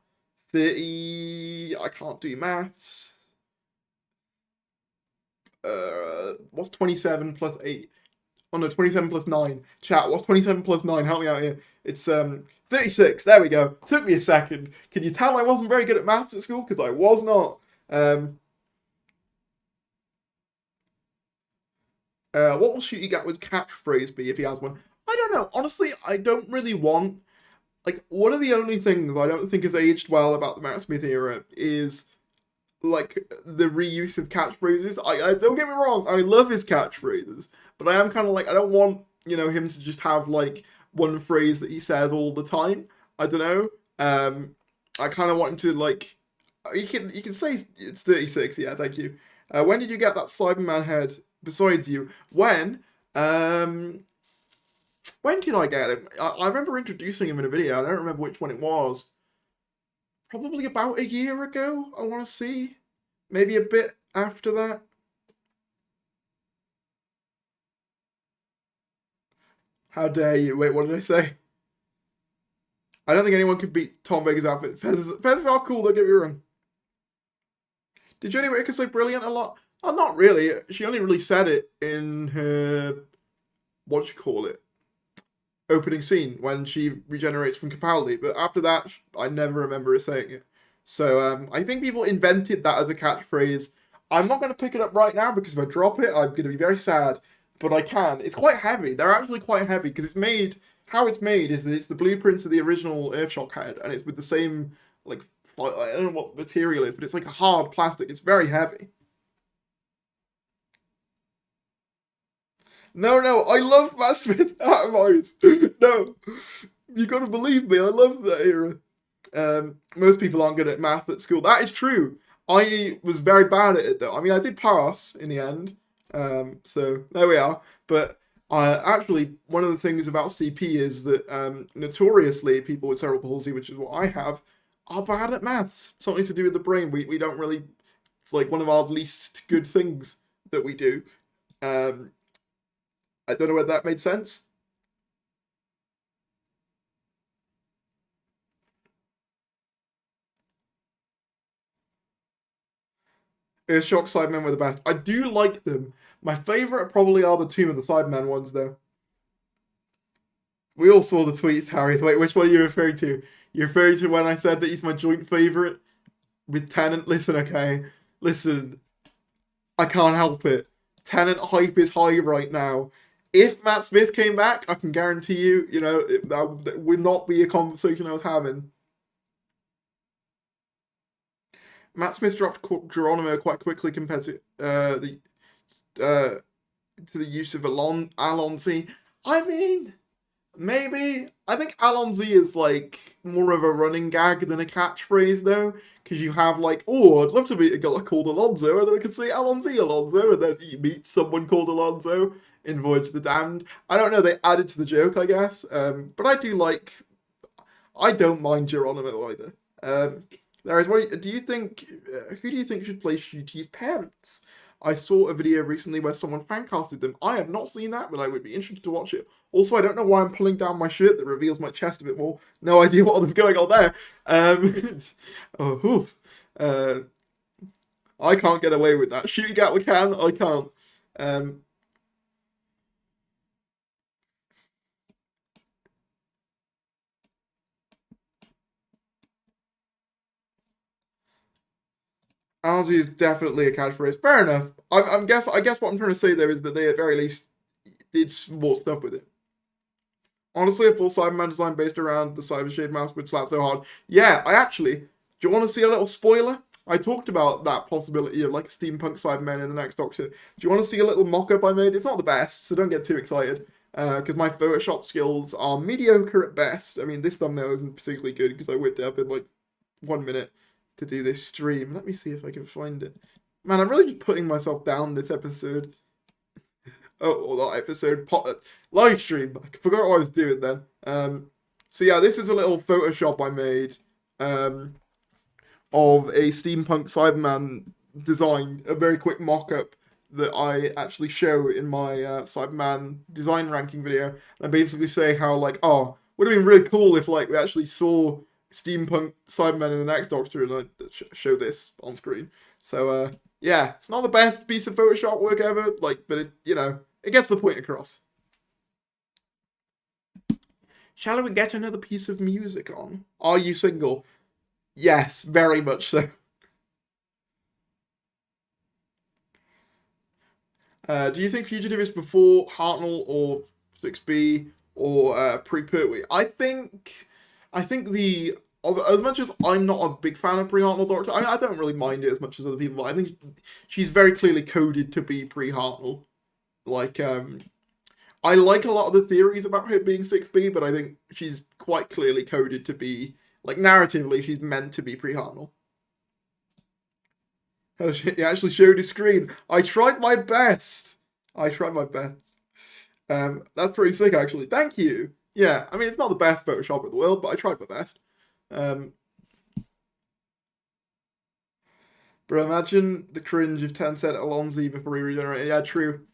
30? I can't do maths. What's 27 plus 8? Oh no, 27 plus 9. Chat, what's 27 plus 9? Help me out here. It's 36. There we go. Took me a second. Can you tell I wasn't very good at maths at school? Because I was not. What will Shooty Gatwood's catchphrase be if he has one? I don't know. Honestly, I don't really want... Like, one of the only things I don't think has aged well about the Matt Smith era is, like, the reuse of catchphrases. I don't get me wrong, I love his catchphrases, but I am kind of like, I don't want, you know, him to just have, like, one phrase that he says all the time. I don't know. I kind of want him to, like, you can say it's 36, yeah, thank you. When did you get that Cyberman head besides you? When did I get him? I remember introducing him in a video. I don't remember which one it was. Probably about a year ago, I want to see. Maybe a bit after that. How dare you? Wait, what did I say? I don't think anyone could beat Tom Baker's outfit. Fez's are cool, don't get me wrong. Did Jodie Whittaker say brilliant a lot? Oh, not really. She only really said it in her... what do you call it? Opening scene when she regenerates from Capaldi, but after that I never remember her saying it. So I think people invented that as a catchphrase. I'm not going to pick it up right now because if I drop it I'm going to be very sad, but I can. It's quite heavy. They're actually quite heavy because it's made, how it's made is that it's the blueprints of the original Earthshock head and it's with the same, like, I don't know what material it is, but it's like a hard plastic. It's very heavy. No, I love Matt Smith Atomites. No, you gotta believe me, I love that era. Most people aren't good at math at school. That is true. I was very bad at it though. I mean, I did pass in the end. So there we are. But actually, one of the things about CP is that notoriously people with cerebral palsy, which is what I have, are bad at maths. Something to do with the brain. We don't really. It's like one of our least good things that we do. I don't know whether that made sense. Shock Sidemen were the best. I do like them. My favourite probably are the Tomb of the Sidemen ones, though. We all saw the tweets, Harry. Wait, which one are you referring to? You're referring to when I said that he's my joint favourite with Tennant? Listen, okay. Listen. I can't help it. Tennant hype is high right now. If Matt Smith came back, I can guarantee you, that would not be a conversation I was having. Matt Smith dropped Geronimo quite quickly compared to the use of Alonzi. I mean, maybe. I think Alonzi is like more of a running gag than a catchphrase, though, because you have like, oh, I'd love to meet a guy called Alonzo, and then I could say Alonzo, and then you meet someone called Alonzo in Voyage of the Damned. I don't know. They added to the joke, I guess. But I do like. I don't mind Geronimo either. There is. Do you think? Who do you think should play Shuti's parents? I saw a video recently where someone fancasted them. I have not seen that, but I would be interested to watch it. Also, I don't know why I'm pulling down my shirt that reveals my chest a bit more. No idea what was going on there. I can't get away with that. Shooting out we can. I can't. Algae is definitely a catchphrase. Fair enough. I guess what I'm trying to say there is that they at very least did more stuff with it. Honestly, a full Cyberman design based around the Cyber Shade mouse would slap so hard. Yeah, do you want to see a little spoiler? I talked about that possibility of like a steampunk Cyberman in the next Doctor. Do you want to see a little mock-up I made? It's not the best, so don't get too excited. Because my Photoshop skills are mediocre at best. I mean, this thumbnail isn't particularly good because I whipped it up in like 1 minute to do this stream. Let me see if I can find it. Man, I'm really just putting myself down this episode. Oh, not episode, live stream. I forgot what I was doing then. So yeah, this is a little Photoshop I made of a steampunk Cyberman design, a very quick mock-up that I actually show in my Cyberman design ranking video. I basically say how like, oh, would have been really cool if like we actually saw steampunk Cybermen in the next Doctor, and I show this on screen. So yeah, it's not the best piece of Photoshop work ever, like, but it, it gets the point across. Shall we get another piece of music on? Are you single? Yes, very much so. Do you think Fugitive is before Hartnell or 6B or pre-Pertwee? I think as much as I'm not a big fan of pre-Hartnell Doctor, I don't really mind it as much as other people. I think she's very clearly coded to be pre-Hartnell. Like, I like a lot of the theories about her being 6B, but I think she's quite clearly coded to be, like, narratively, she's meant to be pre-Hartnell. He actually showed his screen. I tried my best. That's pretty sick, actually. Thank you. Yeah, I mean, it's not the best Photoshop in the world, but I tried my best. Bro, imagine the cringe if 10 said Alonzi before he regenerated. Yeah, true.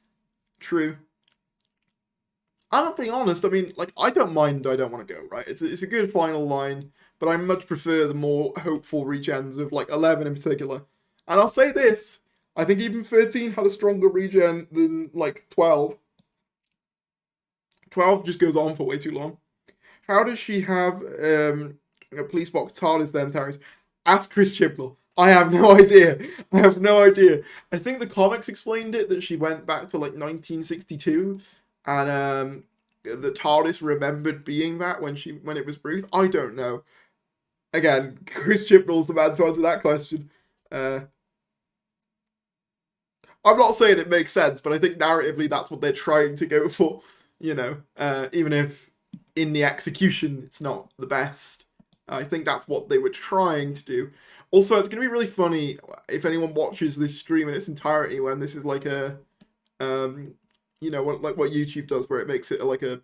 I'm being honest, I mean, like, I don't mind I don't want to go, right? It's a good final line, but I much prefer the more hopeful regens of, like, 11 in particular. And I'll say this, I think even 13 had a stronger regen than, like, 12. 12 just goes on for way too long. How does she have a police box TARDIS then, Tyrese? Ask Chris Chibnall. I have no idea. I think the comics explained it, that she went back to, like, 1962, and the TARDIS remembered being that when it was Ruth. I don't know. Again, Chris Chibnall's the man to answer that question. I'm not saying it makes sense, but I think narratively that's what they're trying to go for. Even if in the execution it's not the best. I think that's what they were trying to do. Also, it's going to be really funny if anyone watches this stream in its entirety when this is like a, you know, like what YouTube does, where it makes it like a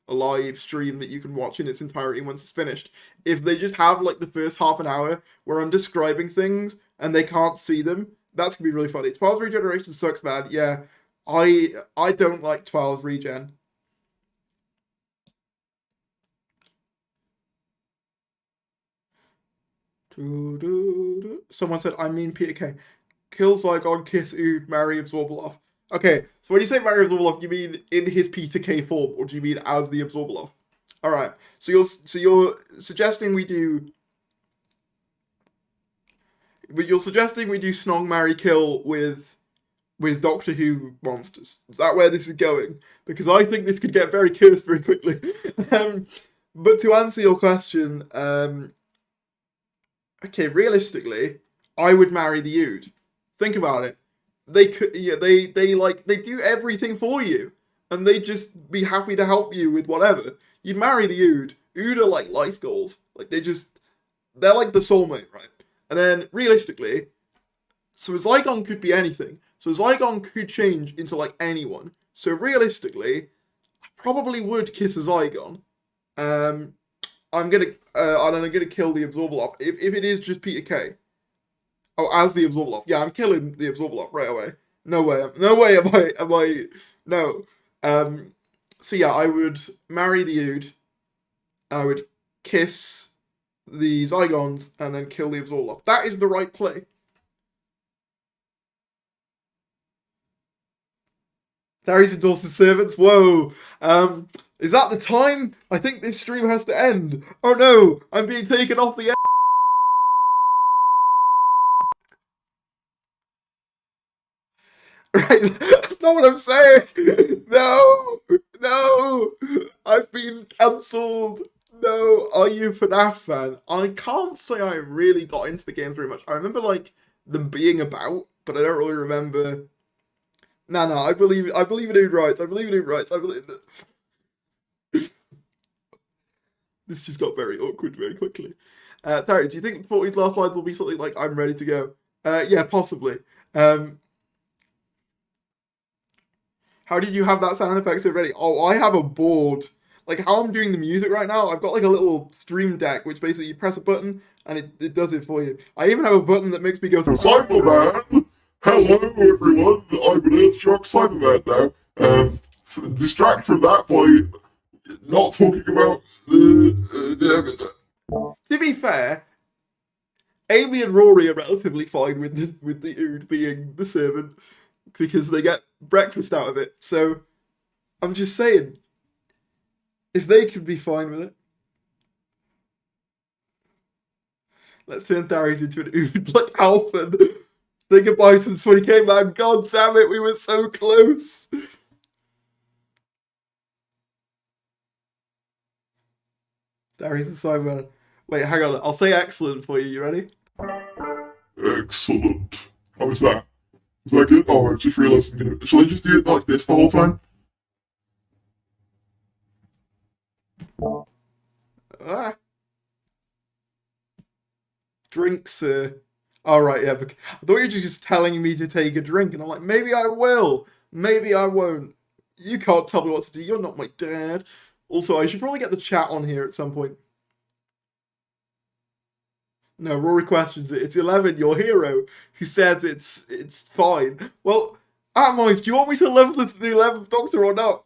live stream that you can watch in its entirety once it's finished. If they just have like the first half an hour where I'm describing things and they can't see them, that's gonna be really funny. 12 regeneration sucks, man. Yeah, I don't like 12 regen. Someone said, I mean Peter K. Kill Zygon, kiss Ood, marry, absorb Love. Okay, so when you say marry, absorb Love, you mean in his Peter K form, or do you mean as the absorb Love? All right, so you're suggesting we do. But you're suggesting we do Snog, marry, kill with Doctor Who monsters. Is that where this is going? Because I think this could get very cursed very quickly. But to answer your question, okay, realistically, I would marry the Ood. Think about it. They could, yeah, they do everything for you, and they'd just be happy to help you with whatever. You'd marry the Ood. Ood are like life goals. Like they're like the soulmate, right? And then realistically, so a Zygon could be anything. So a Zygon could change into like anyone. So realistically, I probably would kiss a Zygon. I'm gonna kill the Absorbaloff if it is just Peter K. Oh, as the Absorbaloff. Yeah, I'm killing the Absorbaloff right away. No way am I no. So yeah, I would marry the Ood. I would kiss the Zygons and then kill the Absorbaloff. That is the right play. Darius endorses servants. Whoa. Is that the time? I think this stream has to end. Oh no, I'm being taken off the air. Right, that's not what I'm saying. No, I've been cancelled. No, are you a FNAF fan? I can't say I really got into the games very much. I remember like them being about, but I don't really remember. No, I believe in Ood rights. I believe that. This just got very awkward very quickly. Thary, do you think 40's last lines will be something like "I'm ready to go"? Yeah, possibly. How did you have that sound effect so ready? Oh, I have a board. Like how I'm doing the music right now, I've got like a little stream deck, which basically you press a button and it does it for you. I even have a button that makes me go Cyberman. Hello everyone, I'm an Earthshock Cyberman now. So distract from that by not talking about To be fair, Amy and Rory are relatively fine with the Ood being the servant because they get breakfast out of it. So I'm just saying, if they can be fine with it, let's turn Darius into an Ood like Alphen. Say goodbye to the 20k man. God damn it, we were so close. Darius the Cyberman. Wait, hang on. I'll say excellent for you. You ready? Excellent. How was that? Is that good? Oh, I just realised I'm gonna. Shall I just do it like this the whole time? Drinks, Alright, yeah. But I thought you were just telling me to take a drink, and I'm like, maybe I will. Maybe I won't. You can't tell me what to do. You're not my dad. Also, I should probably get the chat on here at some point. No, Rory questions it. It's 11, your hero, who says it's fine. Well, Atomize, do you want me to love the 11th Doctor or not?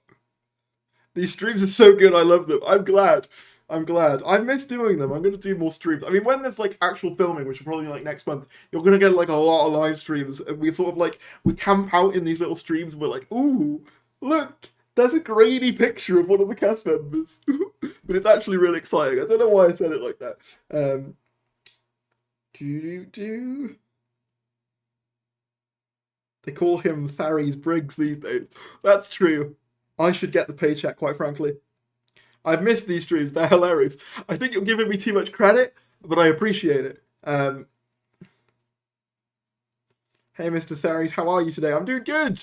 These streams are so good, I love them. I'm glad. I miss doing them. I'm going to do more streams. I mean, when there's like actual filming, which will probably be like next month, you're going to get like a lot of live streams. And we sort of like, we camp out in these little streams and we're like, ooh, look, there's a grainy picture of one of the cast members. But it's actually really exciting. I don't know why I said it like that. They call him Tharies Briggs these days. That's true. I should get the paycheck, quite frankly. I've missed these streams. They're hilarious. I think you're giving me too much credit, but I appreciate it. Hey, Mr. Tharies, how are you today? I'm doing good.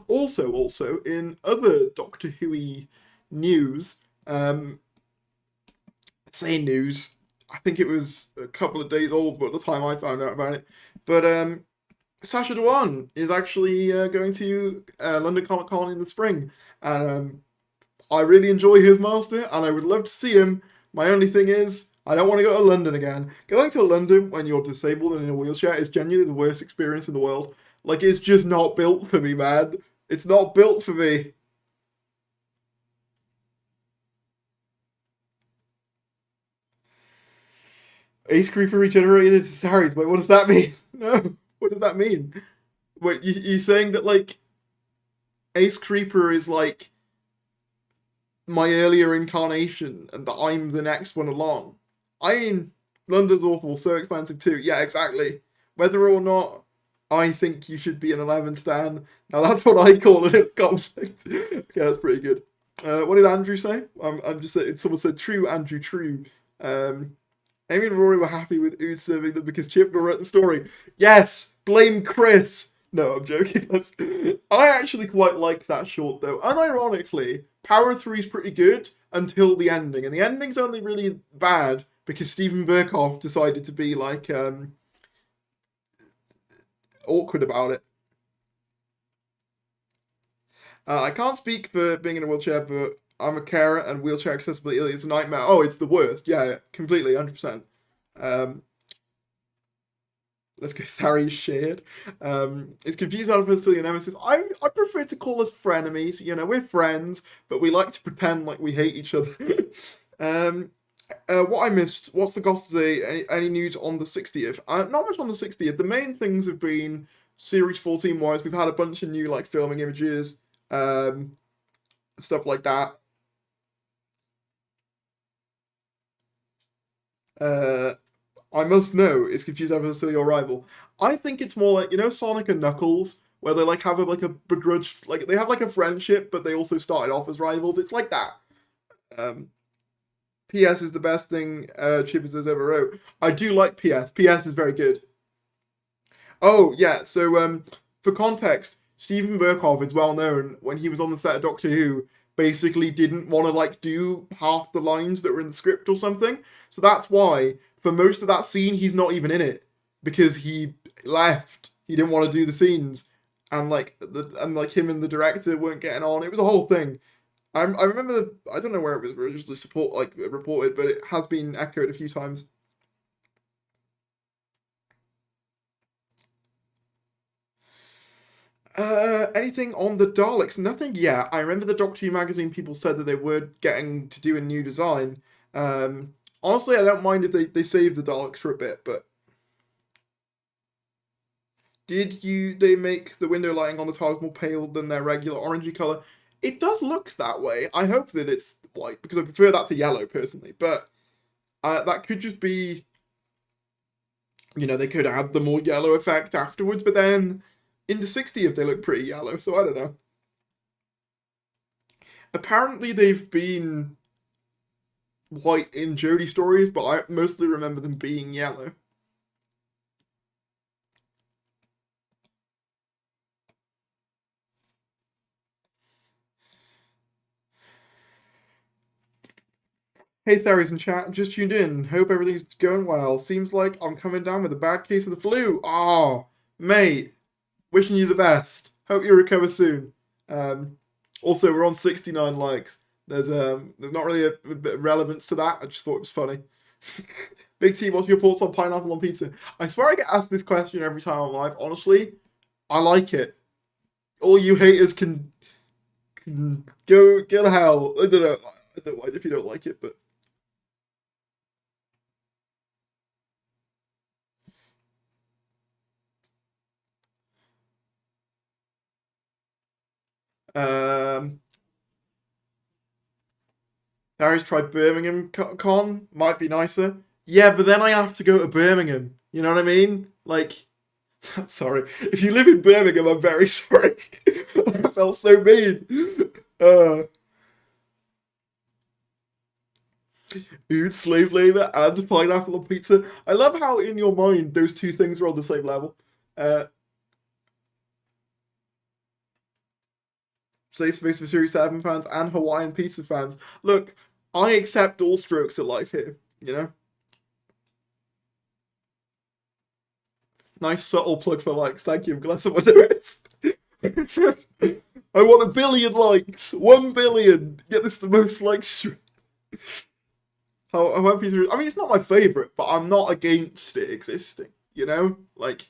Also, in other Doctor Who-y news, say news. I think it was a couple of days old by the time I found out about it. But Sacha Dhawan is actually going to London Comic Con in the spring. I really enjoy his master, and I would love to see him. My only thing is, I don't want to go to London again. Going to London when you're disabled and in a wheelchair is genuinely the worst experience in the world. Like, it's just not built for me, man. It's not built for me. Ace Creeper regenerated into Tardies. Wait, what does that mean? No, what does that mean? Wait, you're saying that, like, Ace Creeper is, like, my earlier incarnation and that I'm the next one along? I mean, London's awful, so expensive too. Yeah, exactly. Whether or not I think you should be an 11 stan, now that's what I call it in conflict. Okay, that's pretty good. What did Andrew say? I'm just saying, someone said true, Andrew, true. Amy and Rory were happy with Ood serving them because Chip wrote the story. Yes, blame Chris. No, I'm joking. I actually quite like that short though. Unironically, Power 3 is pretty good until the ending, and the ending's only really bad because Steven Berkoff decided to be like awkward about it. I can't speak for being in a wheelchair, but I'm a carer and wheelchair accessibility is a nightmare. Oh, it's the worst. Yeah, completely, 100%. Let's go Thari's shared. It's confused out of Brazilian nemesis. I prefer to call us frenemies. You know, we're friends, but we like to pretend like we hate each other. What I missed, what's the gossip today? Any news on the 60th? Not much on the 60th. The main things have been Series 14 wise. We've had a bunch of new like filming images, stuff like that. I must know is confused over the your rival. I think it's more like, you know, Sonic and Knuckles, where they like have like a begrudged, like they have like a friendship, but they also started off as rivals. It's like that. PS is the best thing Chippers has ever wrote. I do like PS. PS is very good. Oh yeah, so for context, Steven Berkoff is well known when he was on the set of Doctor Who. Basically, didn't want to like do half the lines that were in the script or something. So that's why for most of that scene he's not even in it because he left. He didn't want to do the scenes, and like him and the director weren't getting on. It was a whole thing. I remember, I don't know where it was originally reported, but it has been echoed a few times. Anything on the Daleks? Nothing yet. I remember the Doctor Who magazine people said that they were getting to do a new design. Honestly, I don't mind if they save the Daleks for a bit, but they make the window lighting on the TARDIS more pale than their regular orangey colour? It does look that way. I hope that it's white, because I prefer that to yellow, personally. But that could just be, you know, they could add the more yellow effect afterwards, but then in the 60th they look pretty yellow, so I don't know. Apparently they've been white in Jodie stories, but I mostly remember them being yellow. Hey Theris in chat, just tuned in. Hope everything's going well. Seems like I'm coming down with a bad case of the flu. Oh, mate. Wishing you the best. Hope you recover soon. Also, we're on 69 likes. There's not really a bit of relevance to that. I just thought it was funny. Big T, what's your thoughts on pineapple on pizza? I swear I get asked this question every time I'm live. Honestly, I like it. All you haters can go to hell. I don't know. I don't mind if you don't like it, but. Harry's tried Birmingham Con, might be nicer. Yeah, but then I have to go to Birmingham. You know what I mean? Like, I'm sorry. If you live in Birmingham, I'm very sorry. I felt so mean. Dude, slave labor and pineapple on pizza. I love how in your mind those two things are on the same level. Safe space for Series 7 fans and Hawaiian pizza fans. Look, I accept all strokes of life here. You know? Nice subtle plug for likes. Thank you. I'm glad someone noticed. I want 1 billion likes. 1 billion. Get this the most likes. How happy is it? I mean, it's not my favourite, but I'm not against it existing. You know? Like...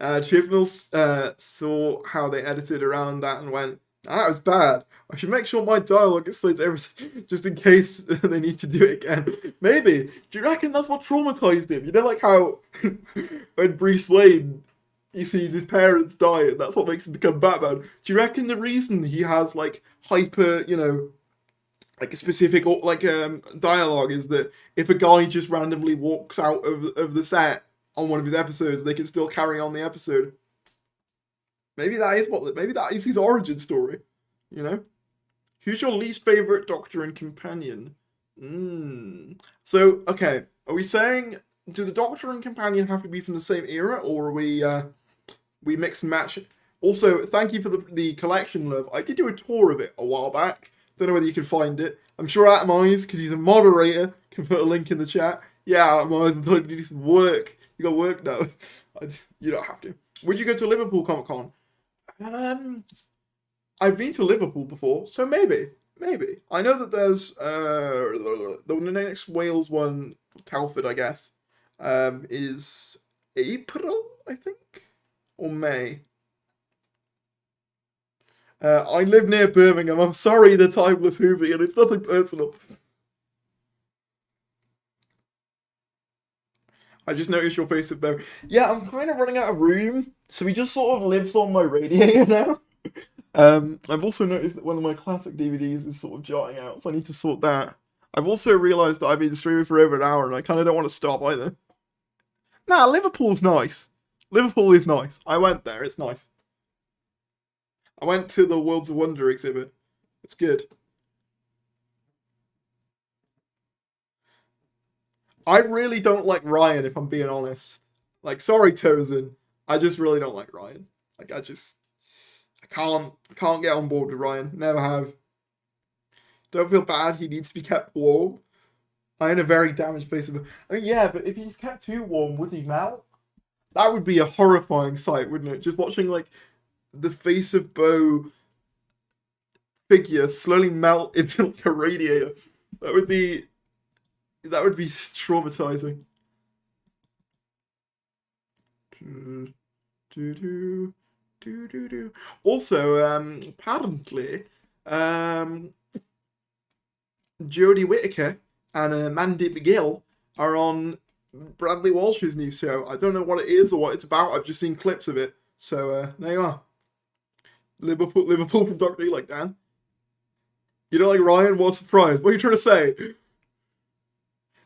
Chibnall saw how they edited around that and went, that was bad. I should make sure my dialogue explains everything, just in case they need to do it again. Maybe. Do you reckon that's what traumatized him? You know, like how when Bruce Wayne, he sees his parents die, and that's what makes him become Batman. Do you reckon the reason he has, like, hyper, you know, like a specific, like, dialogue is that if a guy just randomly walks out of the set on one of his episodes, they can still carry on the episode? Maybe that is his origin story, you know? Who's your least favorite Doctor and companion? So, okay, are we saying, do the Doctor and companion have to be from the same era, or are we mix and match? Also, thank you for the collection, love. I did do a tour of it a while back. Don't know whether you can find it. I'm sure Atomize, because he's a moderator, can put a link in the chat. Yeah, Atomize, I'm telling you to do some work. You got work now. You don't have to. Would you go to Liverpool Comic Con? I've been to Liverpool before, so maybe. I know that there's the next Wales one, Telford, I guess, is April, I think, or May. I live near Birmingham. I'm sorry, the timeless Whovian. It's nothing personal. I just noticed your face up there. Yeah, I'm kind of running out of room, so he just sort of lives on my radiator now. I've also noticed that one of my classic DVDs is sort of jotting out, so I need to sort that. I've also realised that I've been streaming for over an hour, and I kind of don't want to stop either. Nah, Liverpool's nice. Liverpool is nice. I went there, it's nice. I went to the Worlds of Wonder exhibit. It's good. I really don't like Ryan, if I'm being honest. Like, sorry, Tozen. I just really don't like Ryan. Like, I can't get on board with Ryan. Never have. Don't feel bad. He needs to be kept warm. I'm in a very damaged place. I mean, yeah, but if he's kept too warm, would he melt? That would be a horrifying sight, wouldn't it? Just watching, like, the face of Bo figure slowly melt into, like, a radiator. That would be traumatizing. Also, apparently, Jodie Whittaker and Mandy McGill are on Bradley Walsh's new show. I don't know what it is or what it's about. I've just seen clips of it. So there you are. Liverpool from Doctor Who, like Dan. You don't like Ryan? What a surprise. What are you trying to say? So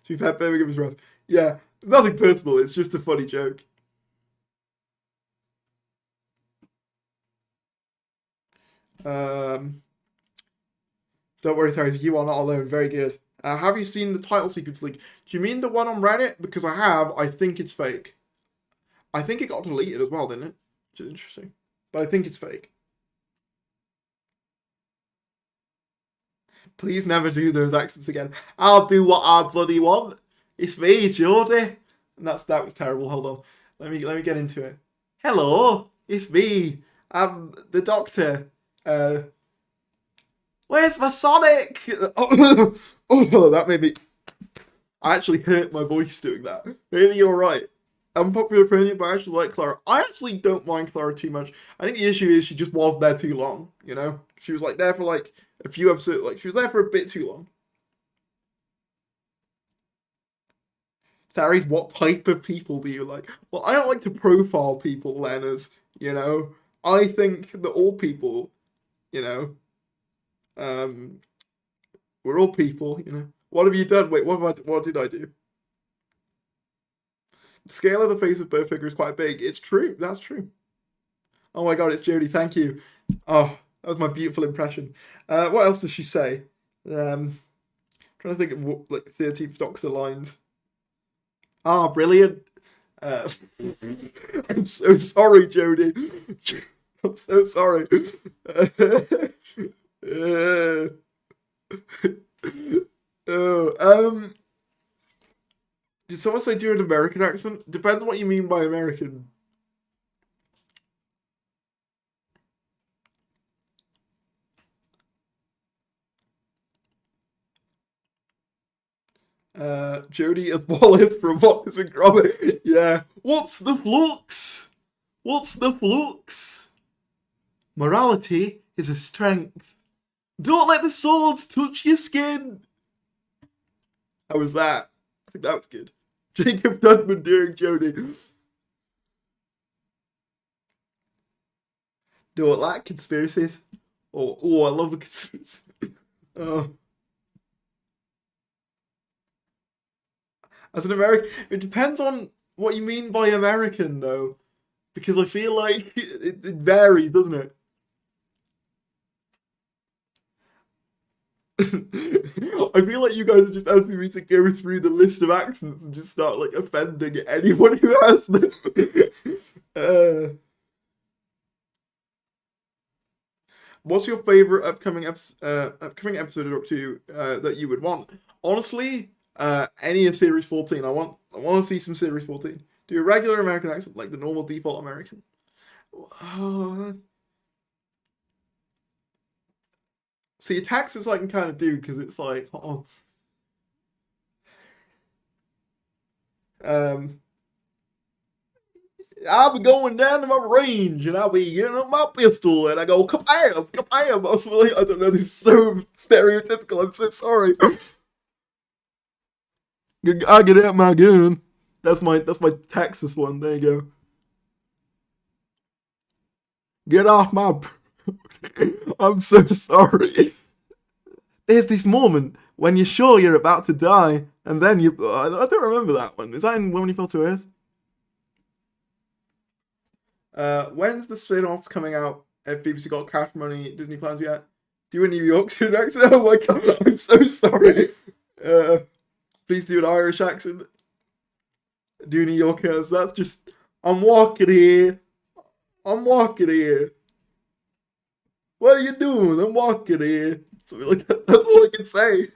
you've had Birmingham's rough. Yeah, nothing personal. It's just a funny joke. Don't worry, Tyrese, you are not alone. Very good. Have you seen the title sequence leak? Do you mean the one on Reddit? Because I have. I think it's fake. I think it got deleted as well, didn't it? Which is interesting. But I think it's fake. Please never do those accents again. I'll do what I bloody want. It's me, Geordie. And that was terrible. Hold on. Let me get into it. Hello, it's me. I'm the Doctor. Where's my Sonic? Oh, that made me... I actually hurt my voice doing that. Maybe you're right. Unpopular opinion, but I actually like Clara. I actually don't mind Clara too much. I think the issue is she just was there too long, you know? She was like there for like a few episodes, like she was there for a bit too long. Tharies, what type of people do you like? Well, I don't like to profile people, Leonard, you know? I think that all people, you know, we're all people, you know. What have you done? Wait, what did I do? The scale of the face of both figures is quite big. It's true. That's true. Oh my god, it's Jodie. Thank you. Oh, that was my beautiful impression. What else does she say? Trying to think of what, like 13th Doctor lines. Ah, brilliant. I'm so sorry, Jodie. I'm so sorry. Oh, did someone say do an American accent? Depends what you mean by American. Jodie as Wallace from Wallace and Gromit. Yeah. What's the flux? What's the flux? Morality is a strength. Don't let the swords touch your skin. How was that? I think that was good. Jacob Dudman doing Jodie. Don't like conspiracies. Oh, I love a conspiracy. Oh. As an American, it depends on what you mean by American, though, because I feel like it varies, doesn't it? I feel like you guys are just asking me to go through the list of accents and just start like offending anyone who has them. What's your favorite upcoming episode of Doctor Who that you would want? Honestly, any of Series 14. I want to see some Series 14. Do a regular American accent, like the normal default American. Oh. See, Texas I can kind of do because it's like, oh. I'll be going down to my range and I'll be getting up my pistol and I go kabam, kabam. I was like, I don't know, this is so stereotypical. I'm so sorry. I get out my gun. That's my Texas one. There you go. Get off my. I'm so sorry. There's this moment when you're sure you're about to die, and then you. I don't remember that one. Is that in When We Fell to Earth? When's the spin-off coming out? If BBC got cash money, Disney plans yet? Do a New Yorkshire accent? Oh my god, I'm so sorry. Please do an Irish accent. Do New Yorkers. That's just. I'm walking here. I'm walking here. What are you doing? I'm walking here. Something like that. That's all I can say.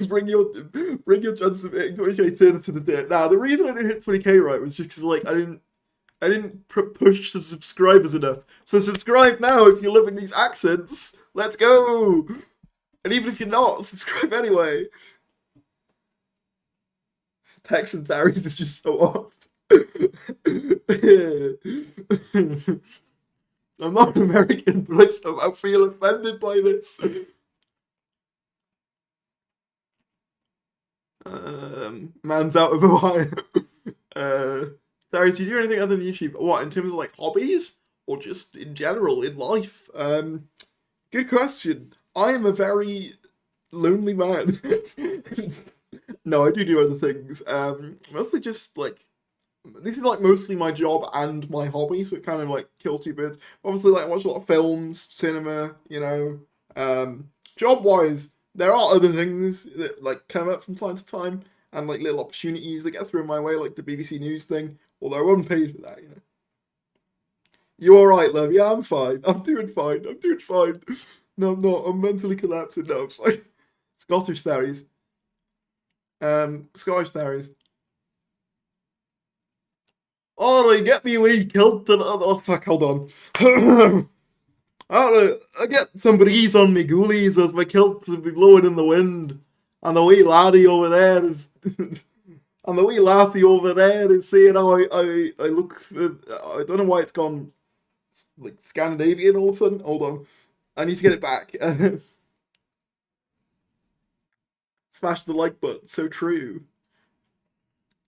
bring your chances of hitting 20k to the day. Now, the reason I didn't hit 20k right was just because like I didn't push the subscribers enough. So subscribe now if you're loving these accents. Let's go. And even if you're not, subscribe anyway. Texan Darius is just so off. I'm not American, but I somehow feel offended by this. Man's out of Ohio. Darius, do you do anything other than YouTube? What, in terms of like hobbies? Or just in general, in life? Good question. I am a very lonely man. No, I do other things. Mostly just like this is like mostly my job and my hobby, so it kind of like kill two birds. Obviously, like I watch a lot of films, cinema, you know. Job wise, there are other things that like come up from time to time, and like little opportunities that get thrown my way, like the BBC News thing. Although I wasn't paid for that, you know. You alright, love? Yeah, I'm fine. I'm doing fine. No, I'm not. I'm mentally collapsing. No, I'm fine. Scottish Starries. Scottish Starries. Alright, get me a wee kilt and oh fuck, hold on. I get some breeze on me ghoulies as my kilt will be blowing in the wind. And the wee laddie over there is and the wee lassie over there is saying how I look I don't know why it's gone like Scandinavian all of a sudden. Hold on. I need to get it back. Smash the like button, so true.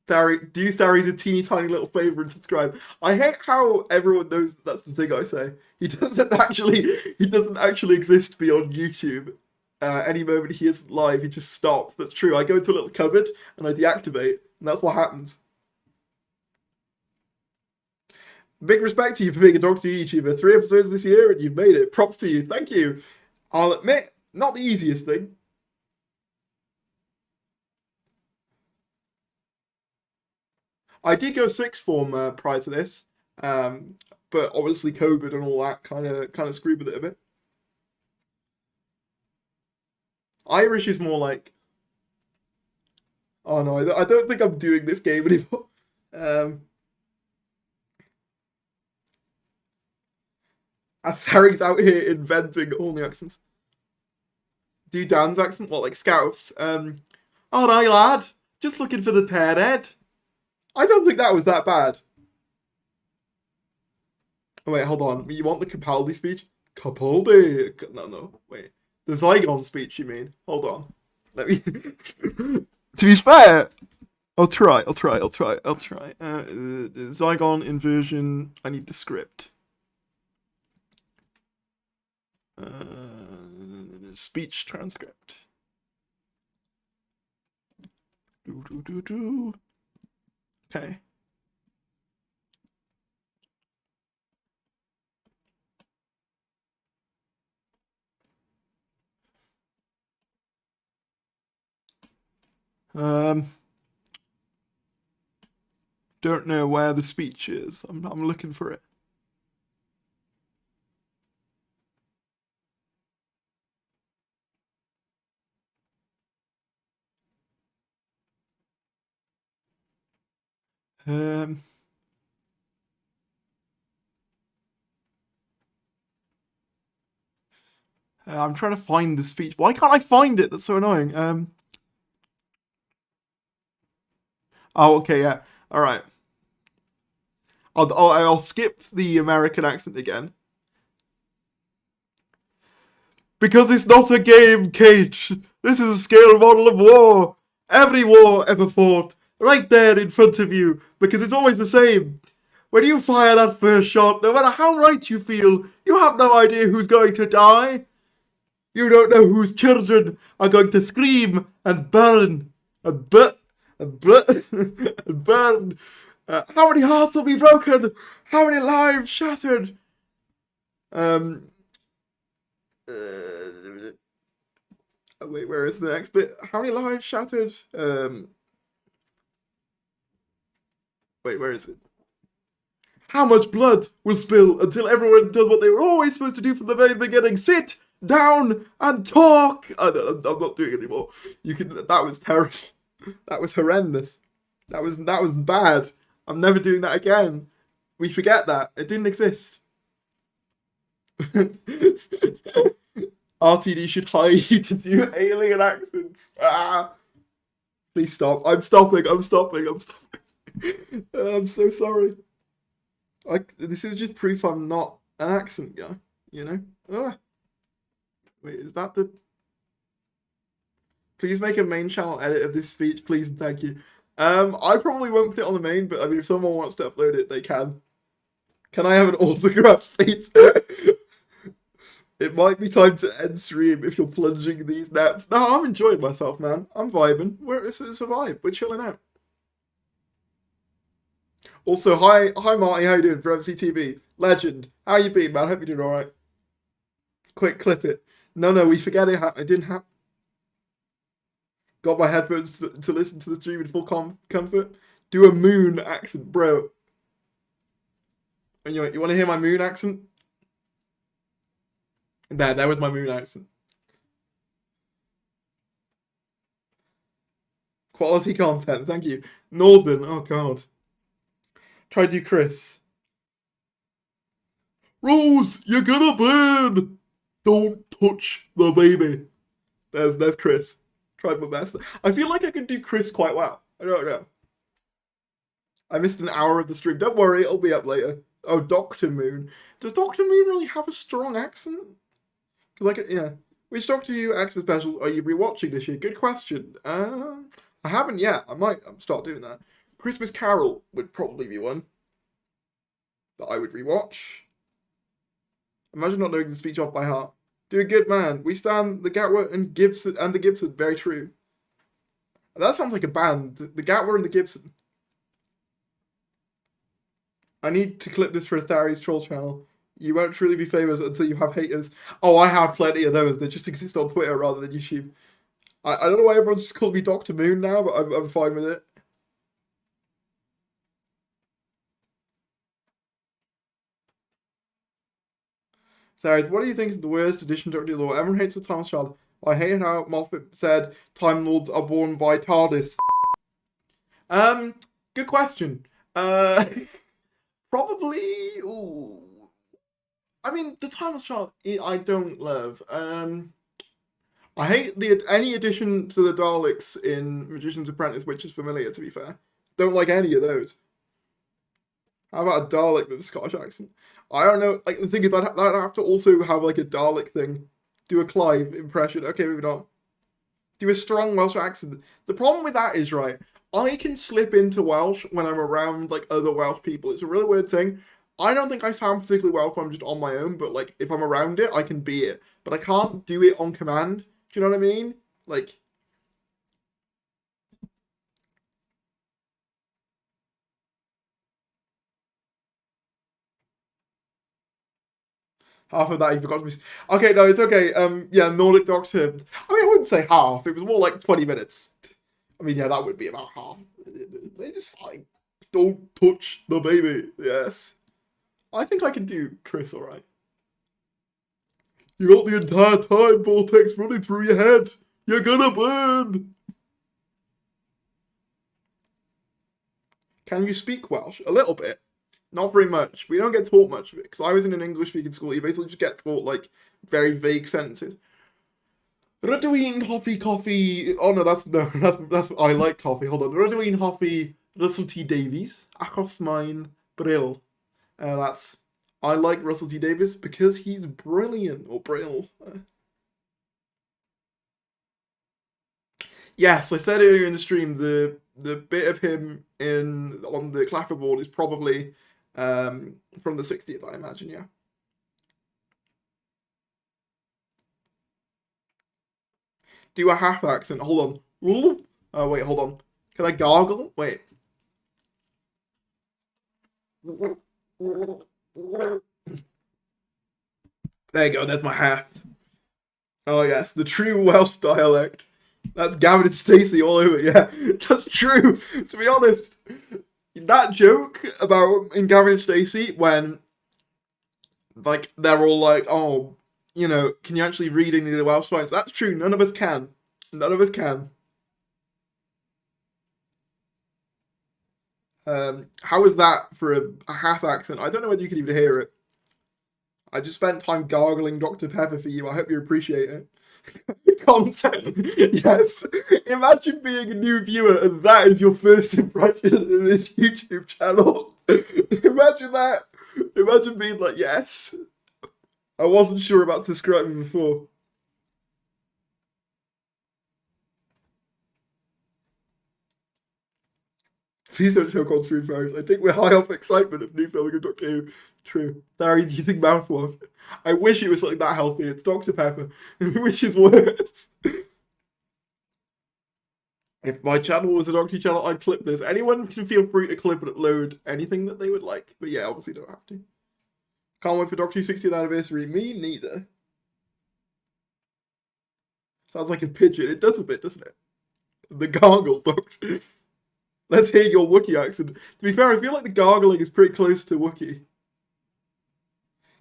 Do Thary's a teeny tiny little favour and subscribe. I hate how everyone knows that's the thing I say. He doesn't actually exist beyond YouTube. Any moment he is live, he just stops. That's true. I go into a little cupboard and I deactivate, and that's what happens. Big respect to you for being a Doctor Who YouTuber. 3 episodes this year and you've made it. Props to you. Thank you. I'll admit, not the easiest thing. I did go sixth form prior to this, but obviously COVID and all that kind of screwed with it a bit. Irish is more like... Oh no, I don't think I'm doing this game anymore. Harry's out here inventing all the accents. Do Dan's accent? What, like Scouse? Alright lad, just looking for the pearhead. I don't think that was that bad. Oh wait, hold on. You want the Capaldi speech? Capaldi! No, wait. The Zygon speech, you mean? Hold on. Let me... To be fair, I'll try. Zygon inversion, I need the script. Speech transcript. Okay. Don't know where the speech is. I'm looking for it. I'm trying to find the speech. Why can't I find it? That's so annoying. Oh, okay, yeah. All right. I'll skip the American accent again. Because it's not a game, Kate. This is a scale model of war. Every war ever fought. Right there in front of you. Because it's always the same. When you fire that first shot, no matter how right you feel, you have no idea who's going to die. You don't know whose children are going to scream and burn. And burn. How many hearts will be broken? How many lives shattered? Wait, where is the next bit? How many lives shattered? Wait, where is it? How much blood will spill until everyone does what they were always supposed to do from the very beginning? Sit down and talk. I'm not doing it anymore. That was terrible. That was horrendous. That was bad. I'm never doing that again. We forget that. It didn't exist. RTD should hire you to do alien accents. Please stop. I'm stopping. I'm so sorry. This is just proof I'm not an accent guy, you know? Wait, is that the... Please make a main channel edit of this speech, please and thank you. I probably won't put it on the main, but I mean, if someone wants to upload it, they can. Can I have an autograph, please? It might be time to end stream if you're plunging these naps. No, I'm enjoying myself, man. I'm vibing. It's a vibe. We're chilling out. Also, hi Marty, how you doing? From MCTV. Legend. How you been, man? Hope you're doing alright. Quick, clip it. No, we forget it. It didn't happen. Got my headphones to listen to the stream in full comfort. Do a moon accent, bro. You want to hear my moon accent? There was my moon accent. Quality content, thank you. Northern, oh god. Try to do Chris. Rose, you're gonna burn! Don't touch the baby. There's Chris. Tried my best. I feel like I can do Chris quite well. I don't know. I missed an hour of the stream. Don't worry, it'll be up later. Oh, Dr. Moon. Does Dr. Moon really have a strong accent? Because yeah. Which Doctor Who accent specials are you rewatching this year? Good question. I haven't yet. I might start doing that. Christmas Carol would probably be one that I would rewatch. Imagine not knowing the speech off by heart. Do a good man. We stand the Gatwa and Gibson and the Gibson. Very true. That sounds like a band. The Gatwa and the Gibson. I need to clip this for a Thari's troll channel. You won't truly be famous until you have haters. Oh, I have plenty of those. They just exist on Twitter rather than YouTube. I don't know why everyone's just called me Dr. Moon now, but I'm fine with it. Thari's, what do you think is the worst addition to Doctor Who? Everyone hates the Thomas Child. I hate how Moffat said Time Lords are born by TARDIS. Good question. Probably. Ooh. I mean, the Timeless Child, I don't love. I hate any addition to the Daleks in Magician's Apprentice, which is familiar, to be fair. Don't like any of those. How about a Dalek with a Scottish accent? I don't know. Like, the thing is, I'd have to also have, like, a Dalek thing. Do a Clive impression. Okay, maybe not. Do a strong Welsh accent. The problem with that is, right, I can slip into Welsh when I'm around, like, other Welsh people. It's a really weird thing. I don't think I sound particularly Welsh when I'm just on my own, but, like, if I'm around it, I can be it. But I can't do it on command. Do you know what I mean? Like... Half of that you forgot to be... Okay, no, it's okay. Yeah, Nordic Doctor... I mean, I wouldn't say half. It was more like 20 minutes. I mean, yeah, that would be about half. It's fine. Don't touch the baby. Yes. I think I can do Chris alright. You got the entire time vortex running through your head. You're gonna burn. Can you speak Welsh? A little bit. Not very much. We don't get taught much of it. Because I was in an English-speaking school. You basically just get taught, like, very vague sentences. Rydw i'n hoffi coffee... Oh, no, that's... I like coffee. Hold on. Rydw i'n hoffi Russell T Davies, achos mae'n brill. That's... I like Russell T Davies because he's brilliant. Or brill. Yes, I said earlier in the stream, the bit of him on the clapperboard is probably from the 60th, I imagine, yeah. Do a half accent. Hold on. Oh, wait, hold on. Can I gargle? Wait. There you go, that's my half. Oh, yes, the true Welsh dialect. That's Gavin and Stacey all over, yeah. That's true, to be honest. That joke about in Gavin and Stacey when, like, they're all like, oh, you know, can you actually read any of the Welsh lines? That's true, none of us can. None of us can. How is that for a half accent? I don't know whether you can even hear it. I just spent time gargling Dr. Pepper for you. I hope you appreciate it. Content. Yes. Imagine being a new viewer and that is your first impression of this YouTube channel. Imagine that. Imagine being like, yes. I wasn't sure about subscribing before. Please don't choke on stream fires. I think we're high off excitement of new filming of Doctor Who. True. Larry, do you think mouthwash? I wish it was like that healthy. It's Dr. Pepper. Which is worse. If my channel was a Doctor Who channel, I'd clip this. Anyone can feel free to clip and upload anything that they would like. But yeah, obviously don't have to. Can't wait for Doctor Who 60th anniversary. Me neither. Sounds like a pigeon. It does a bit, doesn't it? The gargle, Doctor. Let's hear your Wookiee accent. To be fair, I feel like the gargling is pretty close to Wookiee.